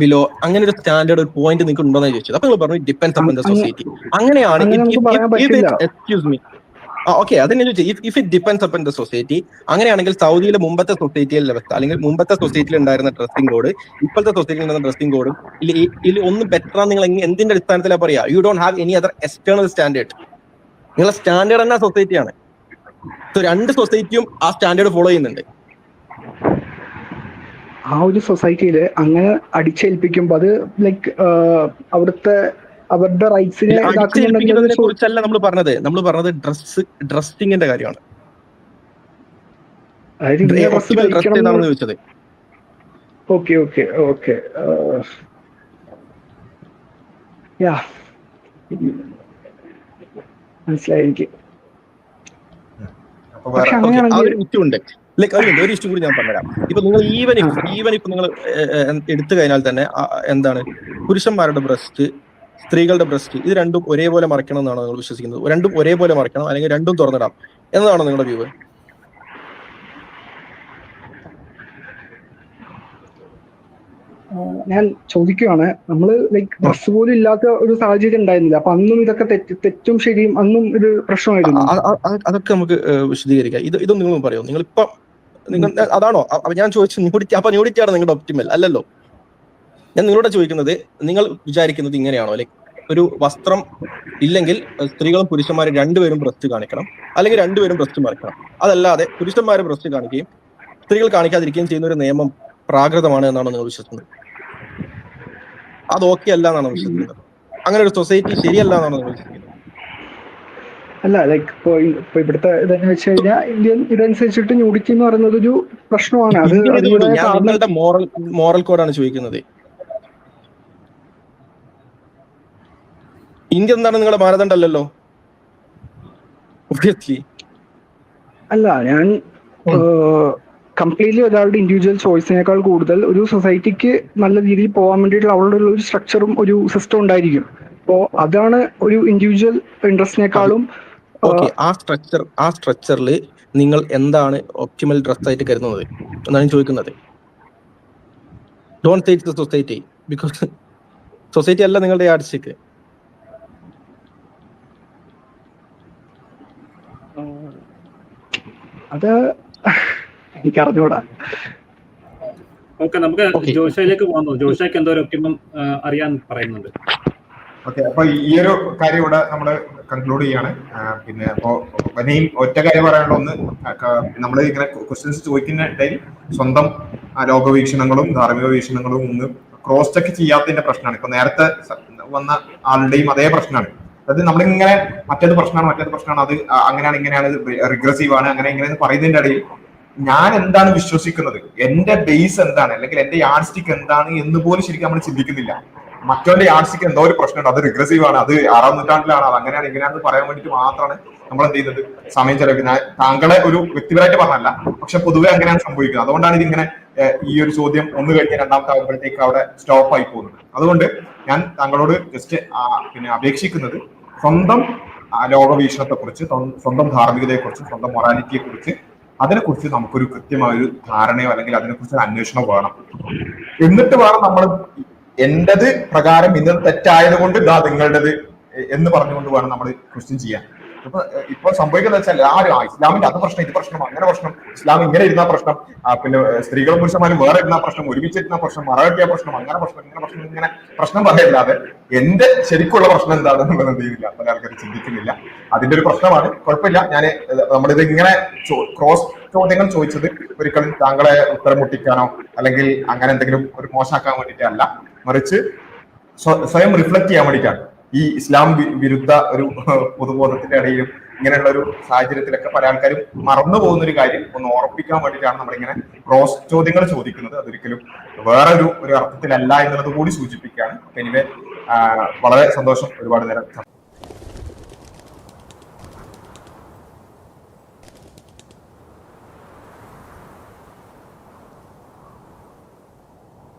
ബിലോ, അങ്ങനെ ഒരു സ്റ്റാൻഡേർഡ് ഒരു പോയിന്റ് നിങ്ങൾക്ക് ഉണ്ടോ എന്ന് ചോദിച്ചത്. അപ്പൊ നിങ്ങൾ പറഞ്ഞു ഡിപ്പെൻഡ്സ് അപ്പോൺ ദ സൊസൈറ്റി. അങ്ങനെയാണ്. എക്സ്ക്യൂസ് മീ, ഓക്കെ, അതിനെ ചോദിച്ചാൽ if it depends upon the society, അങ്ങനെയാണെങ്കിൽ സൗദിയിലെ മുമ്പത്തെ സൊസൈറ്റിയിലെ അവസ്ഥ, അല്ലെങ്കിൽ മുമ്പത്തെ സൊസൈറ്റിയിൽ ഉണ്ടായിരുന്ന ഡ്രസ്സിംഗ് കോഡ് ഇപ്പോഴത്തെ സൊസൈറ്റിയിൽ ഉണ്ടായിരുന്ന ഡ്രസ്സിംഗ് കോഡും ഇതിൽ ഒന്നും ബെറ്റർ ആണ് നിങ്ങൾ എന്തിന്റെ അടിസ്ഥാനത്തിലാണ് പറയാ? You don't have any other external standard. നിങ്ങളെ സ്റ്റാൻഡേർഡ് തന്നെ സൊസൈറ്റിയാണ്. സോ രണ്ട് സൊസൈറ്റിയും ആ സ്റ്റാൻഡേർഡ് ഫോളോ ചെയ്യുന്നുണ്ട്. ആ ഒരു സൊസൈറ്റിയില് അങ്ങനെ അടിച്ചേൽപ്പിക്കുമ്പോ അത് ലൈക്ക് അവിടുത്തെ അവരുടെ റൈറ്റ്സിനെ കുറിച്ചല്ല നമ്മൾ പറഞ്ഞത് ഡ്രസ്സിങ്ങിന്റെ കാര്യമാണ്. ചോദിച്ചത്. ഓക്കെ ഓക്കെ ഓക്കെ, മനസ്സിലായി എനിക്ക്. അപ്പൊ പക്ഷെ വേറെ ആ അങ്ങനെയാണെങ്കിൽ ഒരു ഇഷ്യൂ ഉണ്ട്. ലൈക്ക് ഒരു ഇഷ്യൂ കൂടി ഞാൻ പറഞ്ഞുതരാം. ഇപ്പൊ നിങ്ങൾ ഈവൻ ഇപ്പൊ നിങ്ങൾ എടുത്തു കഴിഞ്ഞാൽ തന്നെ എന്താണ് പുരുഷന്മാരുടെ ബ്രസ്റ്റ്, സ്ത്രീകളുടെ ബ്രസ്റ്റ്, ഇത് രണ്ടും ഒരേപോലെ മറയ്ക്കണം എന്നാണോ നിങ്ങൾ വിശ്വസിക്കുന്നത്? രണ്ടും ഒരേപോലെ മറയ്ക്കണം അല്ലെങ്കിൽ രണ്ടും തുറന്നിടാം എന്നതാണോ നിങ്ങളുടെ വ്യൂ? ഞാൻ ചോദിക്കുകയാണ്, നമ്മള് ലൈക്ക് ഡ്രസ് പോലും ഇല്ലാത്ത ഒരു സാഹചര്യം ഉണ്ടായിരുന്നില്ല. അപ്പൊ അന്നും ഇതൊക്കെ തെറ്റും ശരിയും അന്നും ഇത് പ്രശ്നമായിരുന്നു. അതൊക്കെ നമുക്ക് വിശദീകരിക്കാം. ഇതൊന്നും നിങ്ങൾ പറയോ? നിങ്ങളിപ്പം നിങ്ങൾ അതാണോ ഞാൻ ചോദിച്ചത്? ന്യൂഡിറ്റി, അപ്പൊ ന്യൂഡിറ്റി ആണ് നിങ്ങളുടെ ഒപ്റ്റിമൽ അല്ലല്ലോ. ഞാൻ നിങ്ങളോട് ചോദിക്കുന്നത്, നിങ്ങൾ വിചാരിക്കുന്നത് ഇങ്ങനെയാണോ? ലൈക്ക് ഒരു വസ്ത്രം ഇല്ലെങ്കിൽ സ്ത്രീകളും പുരുഷന്മാരും രണ്ടുപേരും ബ്രസ്റ്റ് കാണിക്കണം, അല്ലെങ്കിൽ രണ്ടുപേരും ബ്രസ്റ്റ് മറക്കണം. അതല്ലാതെ പുരുഷന്മാരും ബ്രസ്റ്റ് കാണിക്കുകയും സ്ത്രീകൾ കാണിക്കാതിരിക്കുകയും ചെയ്യുന്ന ഒരു നിയമം പ്രാകൃതമാണ് എന്നാണ് നിങ്ങൾ വിശ്വസിക്കുന്നത്? അത് ഓക്കെ അല്ല എന്നാണ് വിശ്വസിക്കുന്നത്? അങ്ങനെ ഒരു സൊസൈറ്റി ശരിയല്ല എന്നാണ് നിങ്ങൾ വിശ്വസിക്കുന്നത്? അല്ല, ലൈക്ക് ഇപ്പൊ ഇവിടുത്തെ ഇതെന്ന് വെച്ച് കഴിഞ്ഞാൽ ഇന്ത്യൻ ഇതനുസരിച്ചിട്ട് ന്യൂഡിറ്റി എന്ന് പറയുന്നത് ഒരു പ്രശ്നമാണ്. അത് ഞാൻ നിങ്ങളുടെ മോറൽ കോഡാണ് ചോദിക്കുന്നത്. ഇന്ത്യ എന്താണ് നിങ്ങളുടെ മാനദണ്ഡം അല്ലല്ലോ. അല്ല, ഞാൻ കംപ്ലീറ്റ്ലി ഒരാളുടെ ഇൻഡിവിജ്വൽ ചോയ്സിനേക്കാൾ കൂടുതൽ ഒരു സൊസൈറ്റിക്ക് നല്ല രീതിയിൽ പോകാൻ വേണ്ടിയിട്ടുള്ള അവളുടെ ഒരു സ്ട്രക്ചറും ഒരു സിസ്റ്റം ഉണ്ടായിരിക്കും. അപ്പോ അതാണ് ഒരു ഇൻഡിവിജ്വൽ ഇൻട്രസ്റ്റിനേക്കാളും. ആ സ്ട്രക്ചറിൽ നിങ്ങൾ എന്താണ് ഒപ്റ്റിമൽ ഡ്രസ് ആയിട്ട് കരുതുന്നത് എന്നാണ് ചോദിക്കുന്നത്. Don't take the society, because society അല്ല നിങ്ങളുടെ യാർഡ്സ്റ്റിക്ക്. അത് എനിക്ക് അറിഞ്ഞൂടാ. ഓക്കെ, നമുക്ക് ജോഷയിലേക്ക് പോകുന്നു. ജോഷയ്ക്ക് എന്തോ ഒരു ഒപ്റ്റിമം അറിയാൻ പറയുന്നുണ്ട്. ഓക്കെ, അപ്പൊ ഈ ഒരു കാര്യം ഇവിടെ നമ്മൾ കൺക്ലൂഡ് ചെയ്യാണ്. പിന്നെ അപ്പോ ഇനിയും ഒറ്റ കാര്യം പറയാനുള്ള ഒന്ന്, നമ്മൾ ഇങ്ങനെ ക്വസ്റ്റ്യൻസ് ചോദിക്കുന്ന ഇടയിൽ സ്വന്തം ലോകവീക്ഷണങ്ങളും ധാർമ്മിക വീക്ഷണങ്ങളും ഒന്ന് ക്രോസ് ചെക്ക് ചെയ്യാത്തതിന്റെ പ്രശ്നമാണ്. ഇപ്പൊ നേരത്തെ വന്ന ആളുടെയും അതേ പ്രശ്നമാണ്. അതായത് നമ്മളിങ്ങനെ മറ്റേത് പ്രശ്നമാണ്, അത് അങ്ങനെയാണ് ഇങ്ങനെയാണ്, റിഗ്രസീവ് ആണ്, അങ്ങനെ ഇങ്ങനെ പറയുന്നതിന്റെ ഇടയിൽ ഞാൻ എന്താണ് വിശ്വസിക്കുന്നത്, എന്റെ ബേസ് എന്താണ്, അല്ലെങ്കിൽ എന്റെ യാർഡ് സ്റ്റിക്ക് എന്താണ് എന്ന് പോലും ശരിക്കും നമ്മൾ ചിന്തിക്കുന്നില്ല. മറ്റവന്റെ യാർഡ് സ്റ്റിക്ക് എന്തോ ഒരു പ്രശ്നമുണ്ട്, അത് റിഗ്രസീവ് ആണ്, അത് 6ാം നൂറ്റാണ്ടിലാണ്, അത് അങ്ങനെയാണ് ഇങ്ങനെയാണെന്ന് പറയാൻ വേണ്ടിയിട്ട് മാത്രമാണ് നമ്മൾ എന്ത് ചെയ്യുന്നത്, സമയം ചെലവഴിക്കുന്നത്. താങ്കളെ ഒരു വ്യക്തിപരമായിട്ട് പറഞ്ഞല്ല, പക്ഷെ പൊതുവെ അങ്ങനെയാണ് സംഭവിക്കുന്നത്. അതുകൊണ്ടാണ് ഇതിങ്ങനെ ഈ ഒരു ചോദ്യം ഒന്ന് കഴിഞ്ഞ് രണ്ടാമത്തെ ആകുമ്പോഴത്തേക്ക് അവിടെ സ്റ്റോപ്പ് ആയി പോകുന്നത്. അതുകൊണ്ട് ഞാൻ താങ്കളോട് ജസ്റ്റ് പിന്നെ അപേക്ഷിക്കുന്നത്, സ്വന്തം ലോകവീക്ഷണത്തെക്കുറിച്ച്, സ്വന്തം ധാർമ്മികതയെക്കുറിച്ച്, സ്വന്തം മൊറാലിറ്റിയെക്കുറിച്ച്, അതിനെക്കുറിച്ച് നമുക്കൊരു കൃത്യമായൊരു ധാരണയോ അല്ലെങ്കിൽ അതിനെക്കുറിച്ച് ഒരു അന്വേഷണമോ വേണം. എന്നിട്ട് വേണം നമ്മൾ എന്റേത് പ്രകാരം ഇന്നത് തെറ്റായത് കൊണ്ട് ഇതാ നിങ്ങളുടേത് എന്ന് പറഞ്ഞുകൊണ്ട് വേണം നമ്മൾ ക്വസ്റ്റ്യൻ ചെയ്യാൻ. ഇപ്പൊ സംഭവിക്കുന്നത് വെച്ചാൽ ഇസ്ലാമിന്റെ അത് പ്രശ്നം, ഇത് പ്രശ്നം, അങ്ങനെ പ്രശ്നം, ഇസ്ലാം ഇങ്ങനെ ഇരുന്ന പ്രശ്നം, പിന്നെ സ്ത്രീകളും പുരുഷന്മാരും വേറെ ഇരുന്ന പ്രശ്നം, ഒരുമിച്ചിരുന്ന പ്രശ്നം, മറകെട്ടിയ പ്രശ്നം, അങ്ങനെ പ്രശ്നം, ഇങ്ങനെ പ്രശ്നം പറയല്ലാതെ എന്റെ ശരിക്കുള്ള പ്രശ്നം എന്താണെന്നുള്ളത് എന്ത് ചെയ്യുന്നില്ല, പല ആൾക്കാർ ചിന്തിക്കുന്നില്ല. അതിന്റെ ഒരു പ്രശ്നമാണ്. കുഴപ്പമില്ല, നമ്മളിത് ഇങ്ങനെ ക്രോസ് ചോദ്യങ്ങൾ ചോദിച്ചത് ഒരിക്കലും താങ്കളെ ഉത്തരം മുട്ടിക്കാനോ അല്ലെങ്കിൽ അങ്ങനെ എന്തെങ്കിലും ഒരു മോശമാക്കാൻ വേണ്ടിയിട്ടല്ല, മറിച്ച് സ്വയം റിഫ്ലക്ട് ചെയ്യാൻ വേണ്ടിയിട്ടാണ്. ഈ ഇസ്ലാം വിരുദ്ധ ഒരു പൊതുബോധത്തിന്റെ ഇടയിലും ഇങ്ങനെയുള്ള ഒരു സാഹചര്യത്തിലൊക്കെ പല ആൾക്കാരും മറന്നു പോകുന്ന ഒരു കാര്യം ഒന്ന് ഓർപ്പിക്കാൻ വേണ്ടിയിട്ടാണ് നമ്മളിങ്ങനെ ക്രോസ് ചോദ്യങ്ങൾ ചോദിക്കുന്നത്. അതൊരിക്കലും വേറെ ഒരു അർത്ഥത്തിലല്ല എന്നുള്ളത് കൂടി സൂചിപ്പിക്കുകയാണ്. എനിവേ, വളരെ സന്തോഷം, ഒരുപാട് നേരം